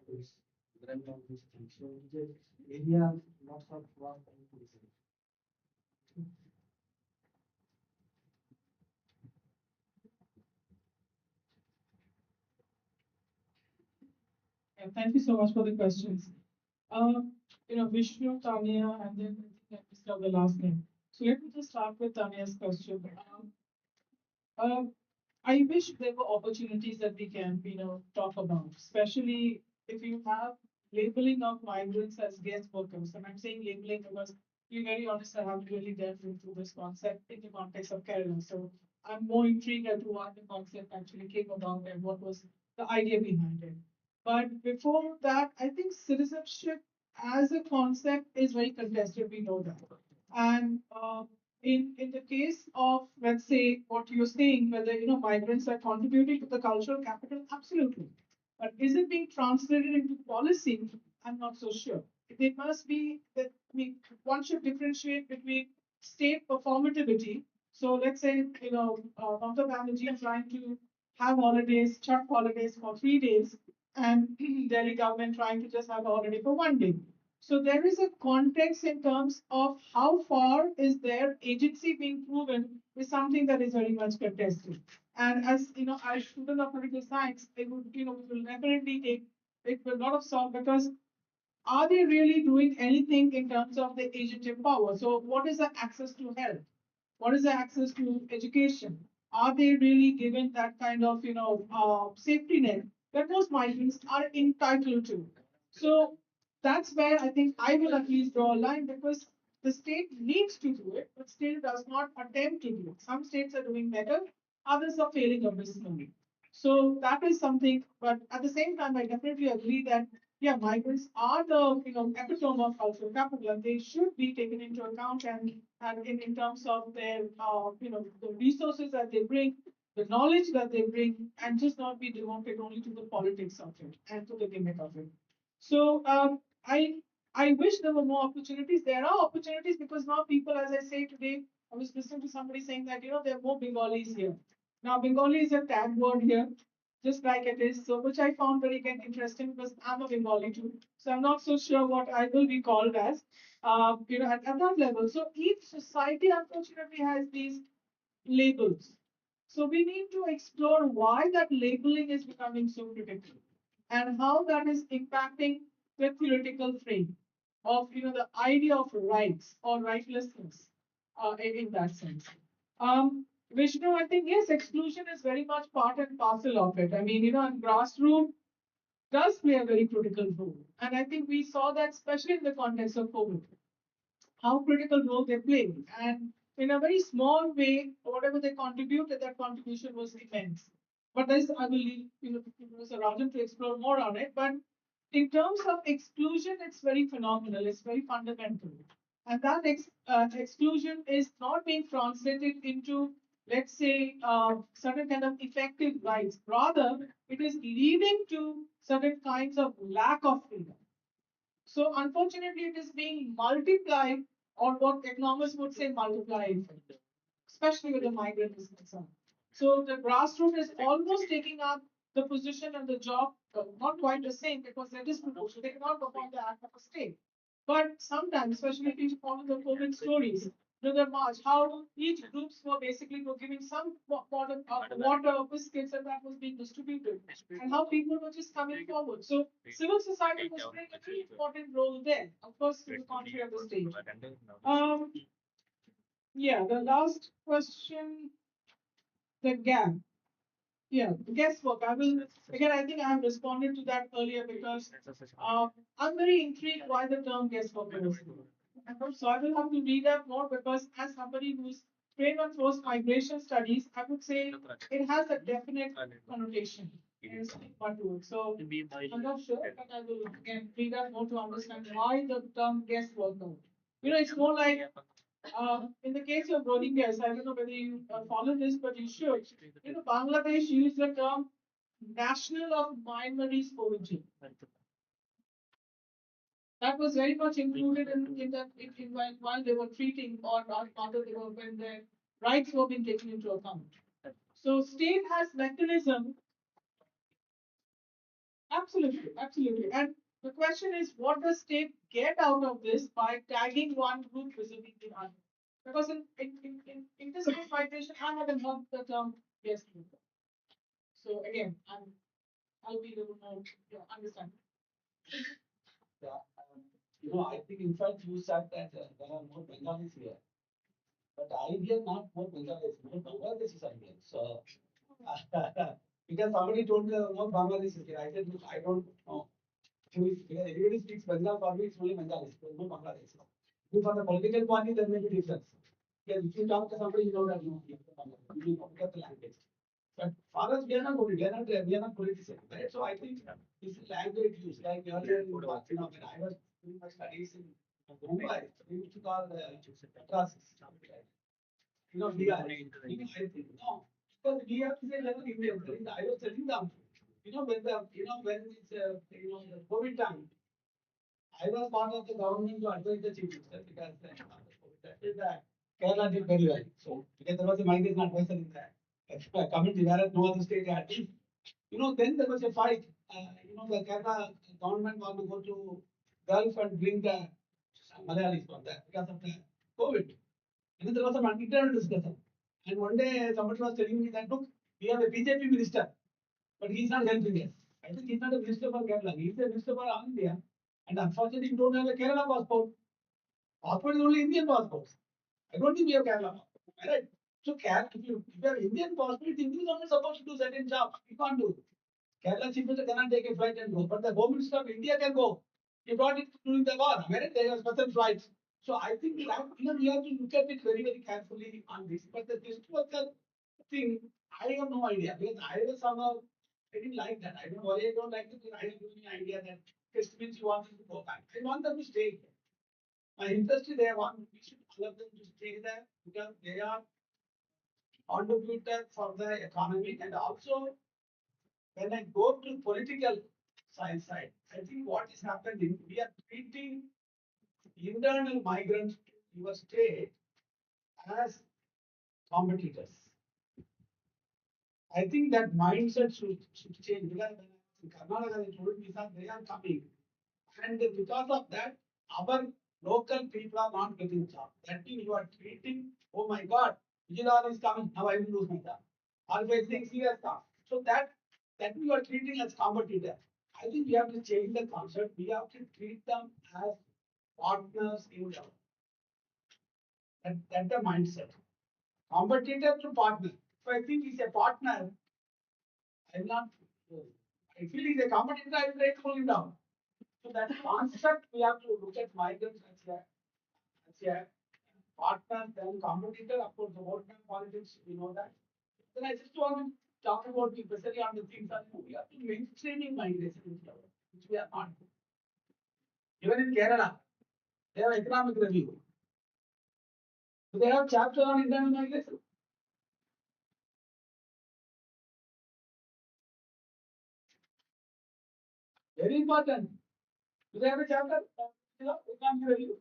[SPEAKER 5] this brand on this thing. So it's a area lots of work and research.
[SPEAKER 8] Yeah, thank you so much for the questions. Vishnu, Tanya, and then I think I missed out the last name. So let me just start with Tanya's question. Um, I wish there were opportunities that we can, talk about, especially if you have labeling of migrants as guest workers. And I'm saying labeling because, to be very honest, I haven't really delved into this concept in the context of Kerala. So I'm more intrigued as to what the concept actually came about and what was the idea behind it. But before that, I think citizenship as a concept is very contested. We know that, and in the case of, let's say, what you're saying, whether migrants are contributing to the cultural capital, absolutely. But is it being translated into policy? I'm not so sure. There must be that one should differentiate between state performativity. So let's say Mamata Banerjee is trying to have holidays, chuck holidays for 3 days, and Delhi government trying to just have a holiday for 1 day. So there is a context in terms of how far is their agency being proven is something that is very much contested. And as as student of political science, they would, we will definitely take it with a lot of salt, because are they really doing anything in terms of the agency power? So what is the access to health? What is the access to education? Are they really given that kind of safety net that most migrants are entitled to? So that's where I think I will at least draw a line, because the state needs to do it, but state does not attempt to do it. Some states are doing better, others are failing abysmally. So that is something, but at the same time, I definitely agree that yeah, migrants are the epitome of cultural capital, and they should be taken into account, and in terms of their the resources that they bring, the knowledge that they bring, and just not be devoted only to the politics of it and to the gimmick of it. So I wish there were more opportunities. There are opportunities, because now people, as I say today, I was listening to somebody saying that there are more Bengalis here. Now Bengali is a tag word here, just like it is. So which I found very again interesting, because I'm a Bengali too. So I'm not so sure what I will be called as, at that level. So each society unfortunately has these labels. So we need to explore why that labeling is becoming so critical, and how that is impacting the theoretical frame of the idea of rights or rightlessness in that sense. Vishnu, I think yes, exclusion is very much part and parcel of it. I mean, and grassroots does play a very critical role, and I think we saw that especially in the context of COVID, how critical role they play. And in a very small way, whatever they contributed, that contribution was immense. But this, I will leave Mr. Rajan to explore more on it. But in terms of exclusion, it's very phenomenal. It's very fundamental. And that exclusion is not being translated into, let's say, certain kind of effective rights. Rather, it is leading to certain kinds of lack of freedom. So unfortunately, it is being multiplied, or what economists would say multiplied, especially with the migrant is concerned. So the grassroots is almost taking up the position and the job, not quite the same, because that is proportional. They cannot perform the act of a state. But sometimes, especially if you follow the COVID stories, to the march, how each groups were giving some water, biscuits, and that was being distributed, and how people were just coming forward. So civil society was playing a very important role there, of course, to the contrary of the state. Um, yeah, the last question, the gap. Yeah, guesswork. I will again. I think I have responded to that earlier, because I'm very intrigued why the term guesswork was. So I will have to read up more, because as somebody who's trained on forced migration studies, I would say it has a definite connotation. Is one to it. So I'm not sure, but I will again read up more to understand why the term guesswork. It's more like in the case of Rohingyas, I don't know whether you follow this, but you should. Bangladesh used the term national of Myanmarese origin. That was very much included in that while they were treating, or rather they were when their rights were being taken into account. So state has mechanism. Absolutely, absolutely. And the question is, what does state get out of this by tagging one group vis-a-vis the other? Because in this migration, I haven't heard the term guest group. So again, I'll be able to understand.
[SPEAKER 5] Yeah, I think in fact you said that there are more Bengalis here, but I hear not more Bengalis, more Bangladeshis are here. So because somebody told me there are more Bangladeshis here, I said, look, I don't know. Because everybody speaks Bengal, for me it's only Bengalis, there's no Bangladesh. If for the political party, there may be difference. Because if you talk to somebody, you know that you look at the language. But for us, we are not good. We are not politicians, right? So I think this language use, like earlier, when I was
[SPEAKER 8] doing my studies in Mumbai. We used to call the Madras. We are, I think, no, because we have to say level Indians. I was telling them, when it's, the COVID time, I was part of the government to advise the chief minister because the Kerala did very well. So, because there was a migration advisor in that committee, whereas no other state had. Then there was a fight. The Kerala government wanted to go to Gulf and bring the Malayalis from there because of the COVID. And then there was some internal discussion. And one day somebody was telling me that, look, we have a BJP minister, but he's not helping us. I think he's not a minister for Kerala. He's a minister for all India. And unfortunately, you don't have a Kerala passport. Passport is only Indian passports. I don't think we have Kerala passport. Right? So, if you have Indian passport, Indian is only supposed to do certain jobs. You can't do. Kerala chief minister cannot take a flight and go, but the home minister of India can go. He brought it during the war. Where they have special flights. So I think that we have to look at it very, very carefully on this. But the guest worker thing, I have no idea because I was somehow I didn't like that. I don't know why I don't like it because I didn't give any idea that guest means you want them to go back. I want them to stay here. My interest is they want we should allow them to stay there because they are contributor for the economy and also when I go to political science side, I think what is happening, we are treating internal migrants to your state as competitors. I think that mindset should change because when I was in Karnataka, they told me that they are coming. And because of that, our local people are not getting jobs. That means you are treating, oh my God, Gujarat is coming, now I will lose my job. Or if I think serious stuff. So that means you are treating as competitor. I think we have to change the concept. We have to treat them as partners in the that's the mindset. Competitor to partner. If I think he's a partner, I will not. I feel he's a competitor. I will try to pull him down. So that concept we have to look at migrants as a partner, then competitor. Of course, the workman politics we know that. Then I just want to talk about the especially on the things that we have to mainstreaming migration in Kerala, which we are not. Even in Kerala, they have economic review. So they have chapter on internal migration. Very important. Do they have a chapter? Economic review.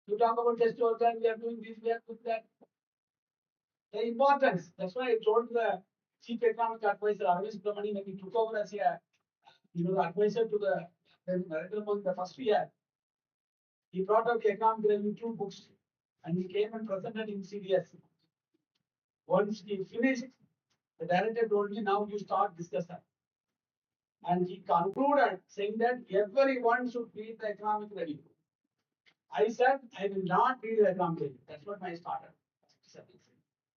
[SPEAKER 8] You talk about test worker, we are doing this, we are doing that. The importance. That's why I told the chief economic advisor, Arvind Subramani, when he took over as a, the advisor to the Narendra Modi the first year, he brought out the economic review 2 books, and he came and presented in CDS. Once he finished, the director told me, now you start discussion. And he concluded saying that everyone should read the economic review. I said, I will not read the economic review. That's what my starter.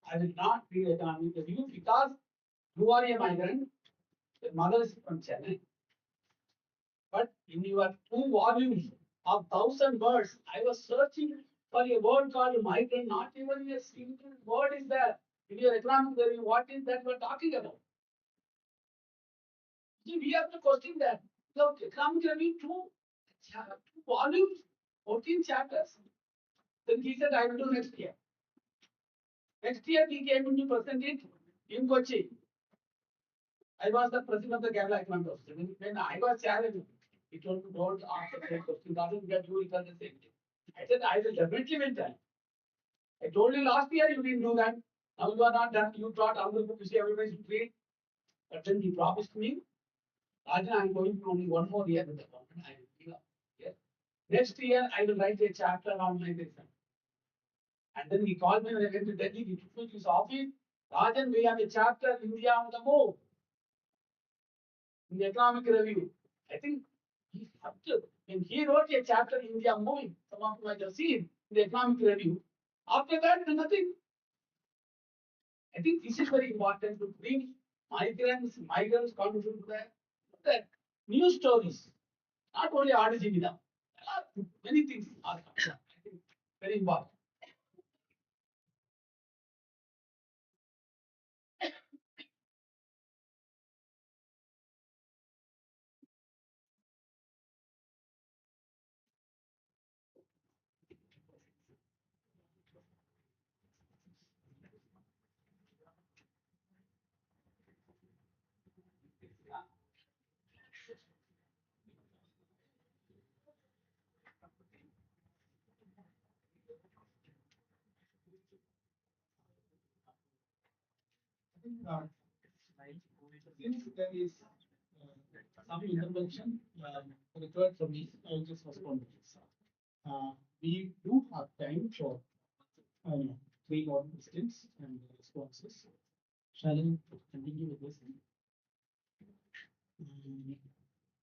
[SPEAKER 8] I will not read the economic review because you are a migrant. Your mother is from Chennai. But in your 2 volumes of 1,000 words, I was searching for a word called migrant. Not even a single word is there in your economic review. What is that we're talking about? See, we have to question that. The economic review, 2 volumes, 14 chapters. Then he said, I will do next year. Next year, he came to present it in Kochi. I was the president of the Kerala Economic Association. When I was challenged, he told me, don't ask the same question, doesn't get you return the same thing. I said, I will definitely will tell. I told you last year you didn't do that. Now you are not done. You brought another book, you say everybody should read. But then he promised me, Rajan, I'm going to only 1 more year with the government. I will give up. Yes. Next year, I will write a chapter on migration. And then he called me when I went to Delhi, he took me to his office. Rajan, we have a chapter, India on the move. In the economic review. I think he have to, when he wrote a chapter, India moving, some of you might have seen in the economic review. After that, nothing. I think this is very important to bring migrants contribute to the new stories, not only Adijinida. Many things are I think very important. uh, since there is some intervention required from me, I will just respond to this. We do have time for uh, 3 more questions and responses. Shall I continue with this?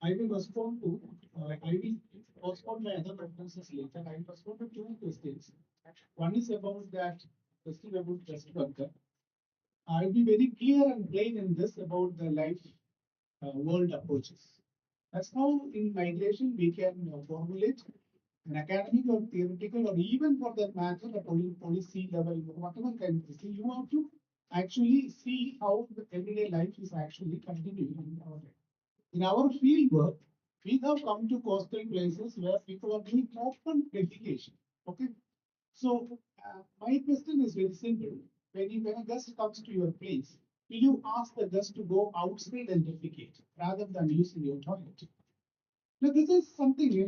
[SPEAKER 8] I will respond to, I will postpone my other references later. I will respond to 2 questions. One is about that question about guest worker. I'll be very clear and plain in this about the life world approaches. That's how in migration we can formulate an academic or theoretical or even for that matter a policy level, whatever kind of thing, you have to actually see how the everyday life is actually continuing in our life. In our field work, we have come to coastal places where people are doing open defecation. Okay, so my question is very simple. When a guest comes to your place, will you ask the guest to go outside and defecate rather than using your toilet? Now, this is something you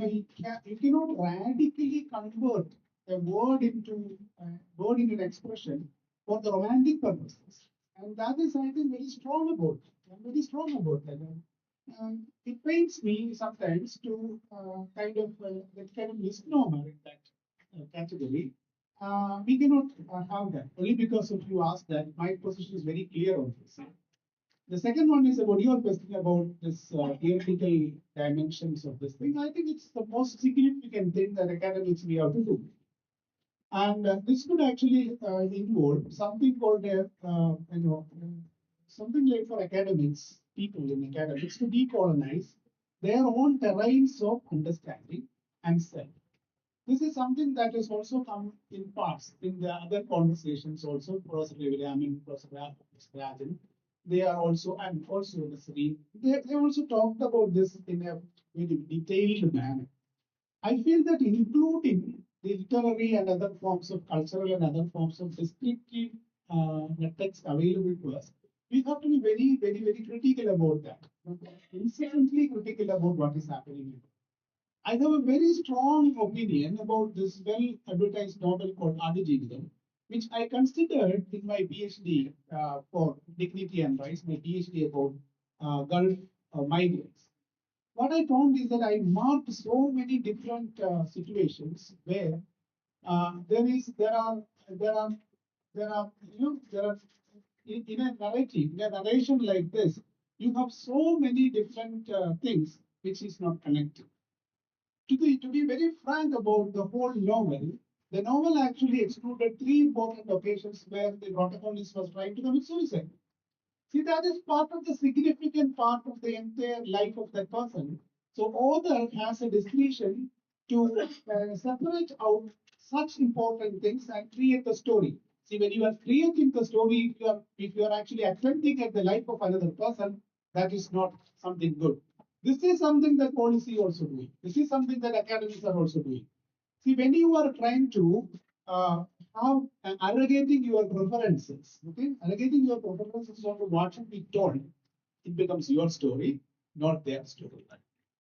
[SPEAKER 8] cannot radically convert a word into an expression for the romantic purposes, and that is, I think, very strong about it. I'm very strong about that. It pains me sometimes to that kind of misnomer in that category. We cannot have that only because of you asked that. My position is very clear on this. The second one is about your question about this theoretical dimensions of this thing. I think it's the most significant thing that academics we have to do. And this could actually involve something called something like for academics, people in academics to decolonize their own terrains of understanding and self. This is something that has also come in parts in the other conversations also. Professor Rajan, Professor Rajan, they are also, and also the Sri, they also talked about this in a very detailed manner. I feel that including the literary and other forms of cultural and other forms of descriptive text available to us, we have to be very, very, very critical about that. Incessantly critical about what is happening. I have a very strong opinion about this well-advertised novel called Adijivitham, which I considered in my PhD for dignity and rights, my PhD about Gulf migrants. What I found is that I marked so many different situations where there are in a narrative, in a narration like this, you have so many different things which is not connected. To be very frank about the whole novel, the novel actually excluded 3 important occasions where the protagonist was trying to commit suicide. See, that is part of the significant part of the entire life of that person. So author has a discretion to separate out such important things and create the story. See, when you are creating the story, if you are actually attempting at the life of another person, that is not something good. This is something that policy also doing. This is something that academics are also doing. See, when you are trying to uh, have aggregating your preferences, okay, aggregating your preferences on what should be told, it becomes your story, not their story.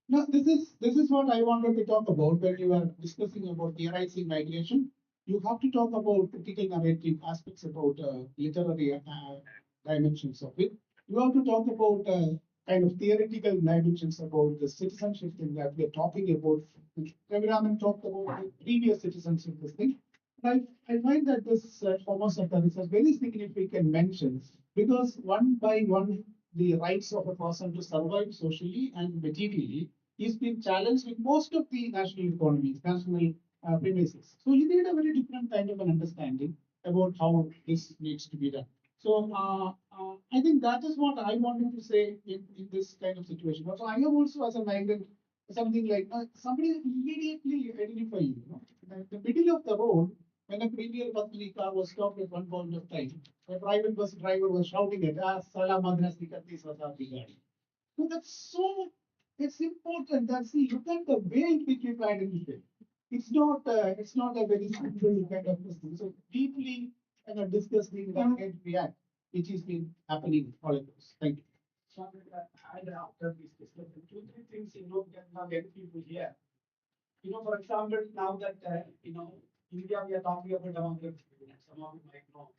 [SPEAKER 8] Now, this is what I wanted to talk about when you are discussing about theorizing migration. You have to talk about critical narrative aspects about literary dimensions of it. You have to talk about kind of theoretical dimensions about the citizenship thing that we are talking about. Raman talked about the previous citizenship this thing. I find that this Homo sapiens has very significant mentions because one by one the rights of a person to survive socially and materially is being challenged in most of the national economies, national premises. So you need a very different kind of an understanding about how this needs to be done. So I think that is what I wanted to say in this kind of situation. So I have also, as a migrant, something like somebody immediately identify you. At the middle of the road, when a premier Pathli car was stopped at one point of time, a private bus driver was shouting at us, "Salam Madras Nikati Swasati Gadi." So it's important that see, look at the way in which we identify. It's not a very simple kind of thing. So deeply kind of discussing that and react, which has been happening all across. Thank you.
[SPEAKER 1] So and after this discussion, 2, 3 things can now get people here. For example, now that India, we are talking about demographics. Some of you might know.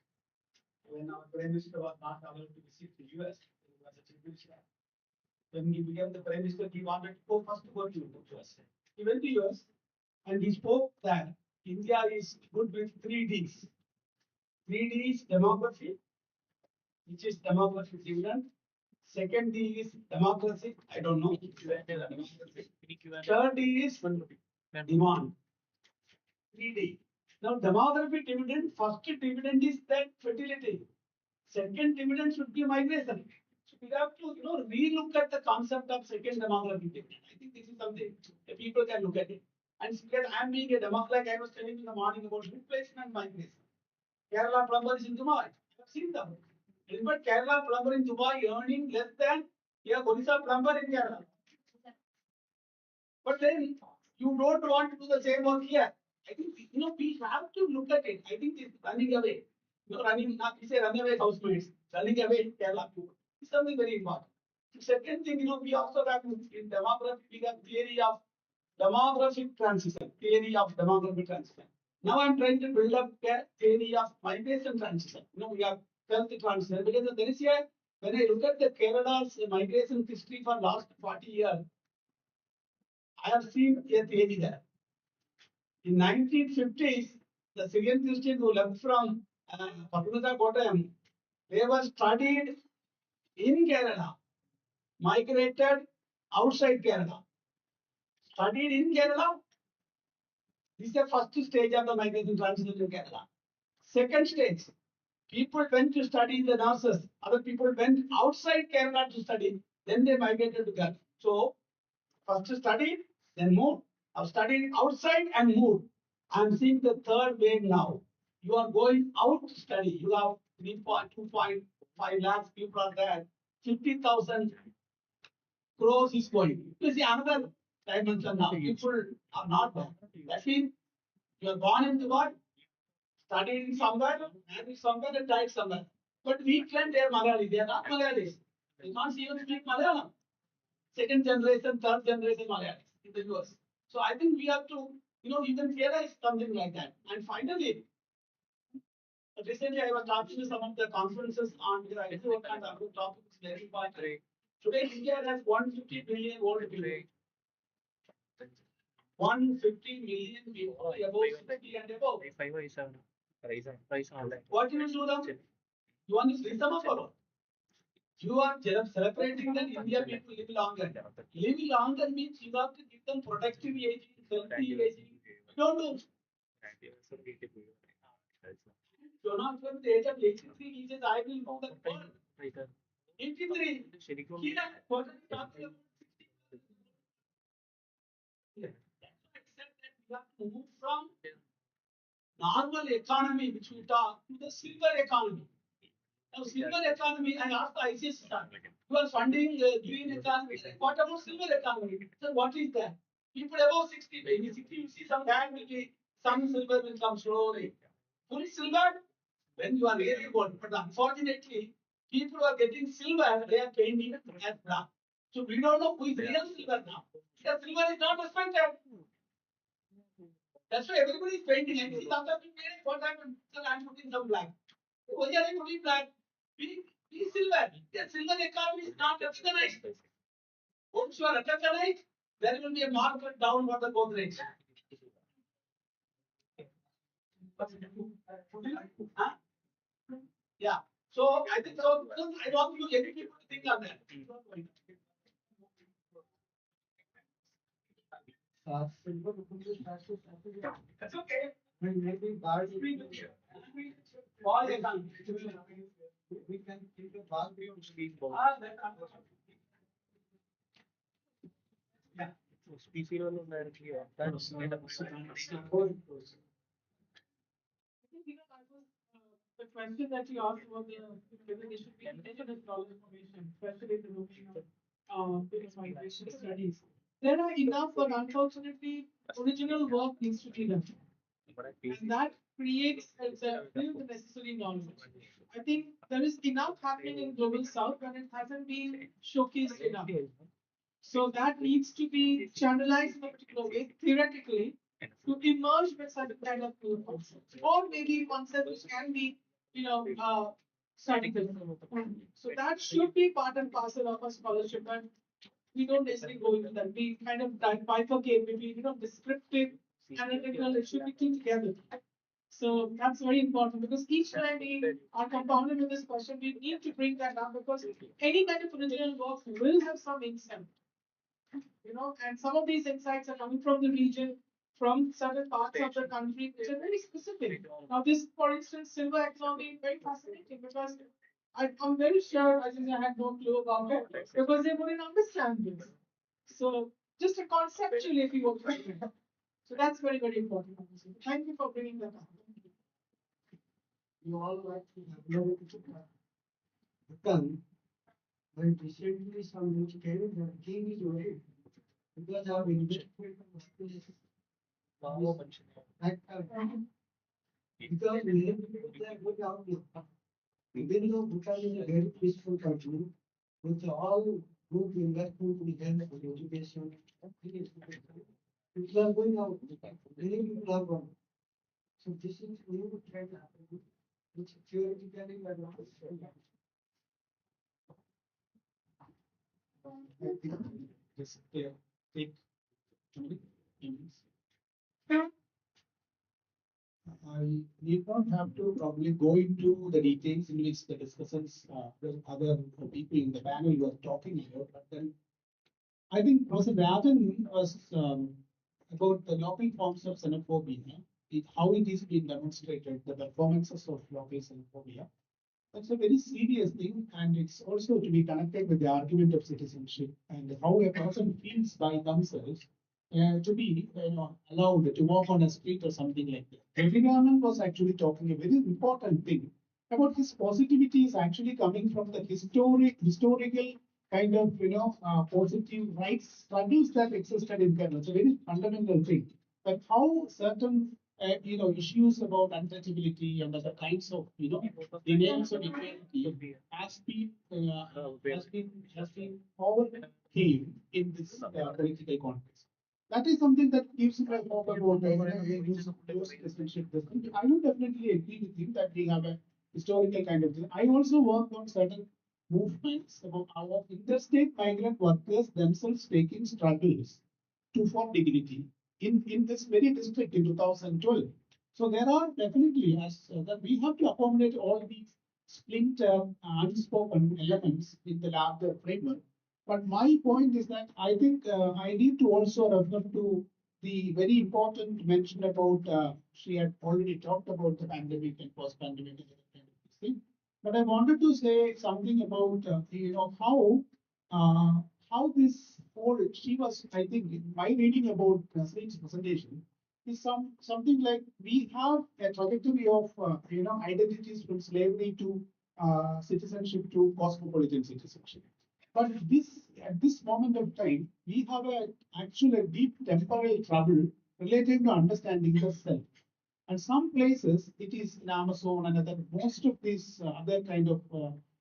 [SPEAKER 8] when our Prime Minister was not allowed to visit the US, it was a tribute. When he became the Prime Minister, he wanted to go first to go to US. He went to US and he spoke that India is good with 3 Ds. 3 Ds demography, which is demographic dividend. Second D is democracy. I don't know. Third D is demand. 3D. Now, demographic dividend, first dividend is that fertility. Second dividend should be migration. So we have to, relook at the concept of second demographic dividend. I think this is something that people can look at it. And because I'm being a demographic, like I was telling in the morning about replacement migration. Kerala plumber is in Dubai. I have seen them. But Kerala plumber in Dubai earning less than a Odisha plumber in Kerala. But then you don't want to do the same work here. I think we have to look at it. I think it's running away. Running not we say run away housemates, running away Kerala people. It's something very important. The second thing, we also have in demography, we have theory of demographic transition, theory of demographic transition. Now I'm trying to build up a theory of migration transition. We have health transition because there is a when I look at the Kerala's migration history for last 40 years, I have seen a theory there. In 1950s, the Syrian Christians who left from Pathanamthitta Kottayam, they were studied in Kerala, migrated outside Kerala. Studied in Kerala, this is the first stage of the migration transition in Kerala. Second stage, people went to study in the nurses, other people went outside Kerala to study, then they migrated to Kerala. So, first studied, then moved. I've studied outside and moved. I'm seeing the third wave now. You are going out to study. You have 2.5 lakhs people are there. 50,000 crores is going. You see another dimension now. People are not there. That means you are born into what? Studied somewhere, married somewhere, and died somewhere. But we claim they are Malayali. They are not Malayalis. They can't even speak Malayalam. Second generation, third generation Malayalis in the US. So I think we have to, even realize something like that. And finally, recently I was talking to some of the conferences on because I know what kind of topics very important. Today India has 150 million old people. 150 million people above 60 and above. What do you do now? You want to see some of all? You are celebrating that India people live longer. Live longer means you have to give them protective aging, healthy aging. Don't do. So now from the age of 83, he says, I will go the world. 83. He has what are you talking about? Except that we have to move from normal economy, which we talk, to the silver economy. Now, silver economy, I asked the ICS staff, you are funding the green economy. What about silver economy? So, what is that? People above 60, maybe 60, you see some time will be, some silver will come slowly. Full silver, when you are really good. But unfortunately, people who are getting silver, they are paying it as black. So, we don't know who is real silver now. Because silver is not respected. That's why everybody is painting. And see, sometimes we pay what happened? So, I'm putting some black. Why are you putting black? We silver. The silver economy is not recognized. Once you are recognized, there will be a market down for the Godrej. Huh? Yeah. So I think so. I want you every people to think on that. That's okay. All economy. We can keep a bar beyond speed. Yeah. Speaking on directly on that. The question that you asked about whether there should be indigenous knowledge information, especially the domain of migration studies. There are enough, but unfortunately, original work needs to be done. And that creates the necessary knowledge. I think there is enough happening in Global South, but it hasn't been showcased enough. So that needs to be channelized in a particular way, theoretically, to emerge with certain kind of new concepts. Or maybe concepts which can be, starting the so that should be part and parcel of a scholarship, and we don't necessarily go into that. We kind of bifurcate between descriptive, analytical. It should be two together. So that's very important because each time we are compounded with this question, we need to bring that up because any kind of original work will have some insight, and some of these insights are coming from the region, from certain parts of the country, which are very specific. Now, this, for instance, silver economy, very fascinating because I'm very sure I had no clue about it because they wouldn't understand this. So, just a conceptually, if you will. So that's very, very important. Thank you for bringing that up.
[SPEAKER 5] You all like to know Bhutan, but recently some news came that king is worried because our investment is that because many people they are going out now. Even though Bhutan is a very peaceful country, with all good investment in health and education, people are going out. Many people are gone. So this is new trend happening. It's theoretically advanced.
[SPEAKER 8] Just take I need not have to probably go into the details in which the discussions the other people in the panel were talking about, but then I think Professor Rajan was about the local forms of xenophobia, how it is being demonstrated, the performances of local xenophobia. That's a very serious thing, and it's also to be connected with the argument of citizenship and how a person feels by themselves to be allowed to walk on a street or something like that. Raman was actually talking a very important thing about his positivity is actually coming from the historical kind of positive rights struggles that existed in Kerala. It's a very fundamental thing. But how certain issues about untouchability and other kinds of demands of equality has been overcame in this political context. That is something that gives me a hope about use citizenship. I would definitely agree with him that we have a historical kind of thing. I also worked on certain movements about our interstate migrant workers themselves taking struggles to for dignity in this very district in 2012. So there are definitely that we have to accommodate all these splinter unspoken elements in the larger framework. But my point is that I think I need to also refer to the very important mention about she had already talked about the pandemic and post-pandemic and other kind of thing. But I wanted to say something about how this whole she was I think my reading about Nasreen's presentation is something like we have a trajectory of identities from slavery to citizenship to cosmopolitan citizenship. But this at this moment of time, we have actually a deep temporal trouble related to understanding the self. And some places, it is in Amazon and other, most of these other kind of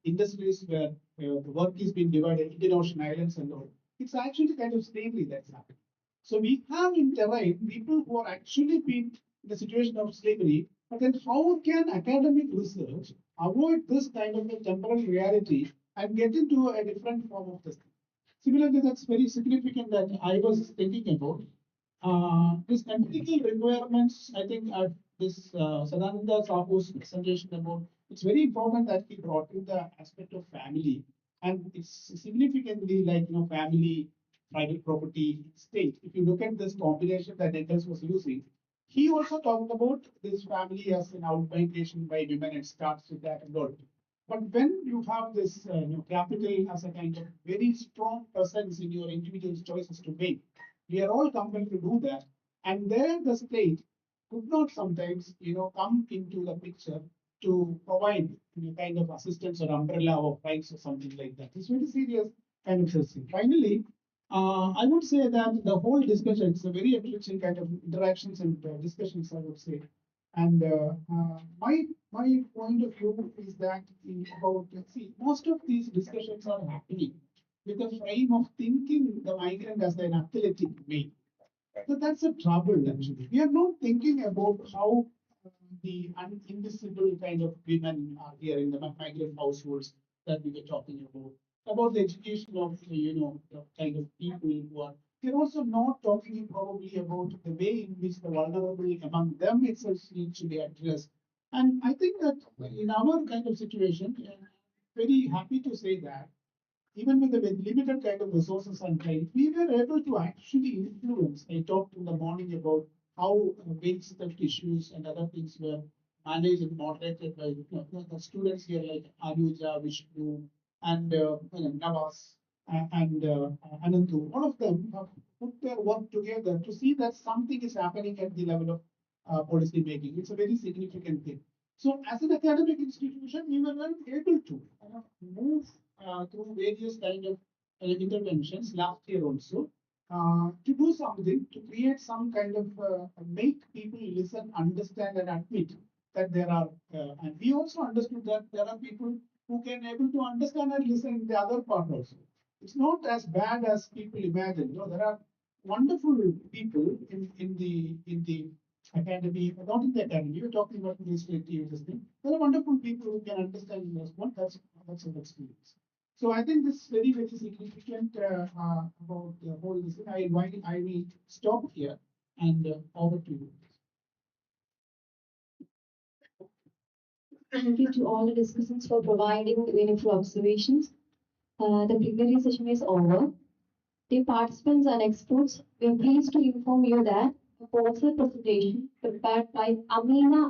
[SPEAKER 8] industries where the work is being divided, Indian Ocean Islands and all, it's actually kind of slavery that's happening. So we have in terrain people who are actually been in the situation of slavery, but then how can academic research avoid this kind of a temporal reality and get into a different form of this? Similarly, that's very significant that I was thinking about. These empirical requirements, I think, this Sadananda Sahu's presentation about, it's very important that he brought in the aspect of family. And it's significantly like, family, private property, state. If you look at this combination that Engels was using, he also talked about this family as an outmigration by women and starts with that and all. But when you have this capital as a kind of very strong presence in your individual's choices to make, we are all compelled to do that. And there the state could not sometimes, come into the picture to provide kind of assistance or umbrella or rights or something like that. It's very serious kind of thing. Finally, I would say that the whole discussion is a very enriching kind of interactions and discussions, I would say. And my point of view is that about see most of these discussions are happening with the frame of thinking the migrant as an athletic being. So that's a trouble actually. We are not thinking about how the invisible kind of women are here in the migrant households that we were talking about the education of, the kind of people who are, we're also not talking probably about the way in which the vulnerable among them itself needs to be addressed. And I think that in our kind of situation, very happy to say that even with the limited kind of resources and time, we were able to actually influence. I talked in the morning about how wage theft issues and other things were managed and moderated by the students here like Anuja, Vishnu, and Navas and Anandu. All of them have put their work together to see that something is happening at the level of policy making. It's a very significant thing. So as an academic institution, we were well able to move through various kind of interventions last year also to do something to create some kind of make people listen, understand, and admit that there are. And we also understood that there are people who can able to understand and listen in the other part also. It's not as bad as people imagine. There are wonderful people in the academy, not in the academy. We're talking about administrative this thing. There are wonderful people who can understand and respond. That's an experience. So I think this is very, very significant about the whole this thing. I will stop here and over to you.
[SPEAKER 7] Thank you to all the discussants for providing meaningful observations. The plenary session is over. Dear participants and experts, we are pleased to inform you that a poster presentation prepared by Amina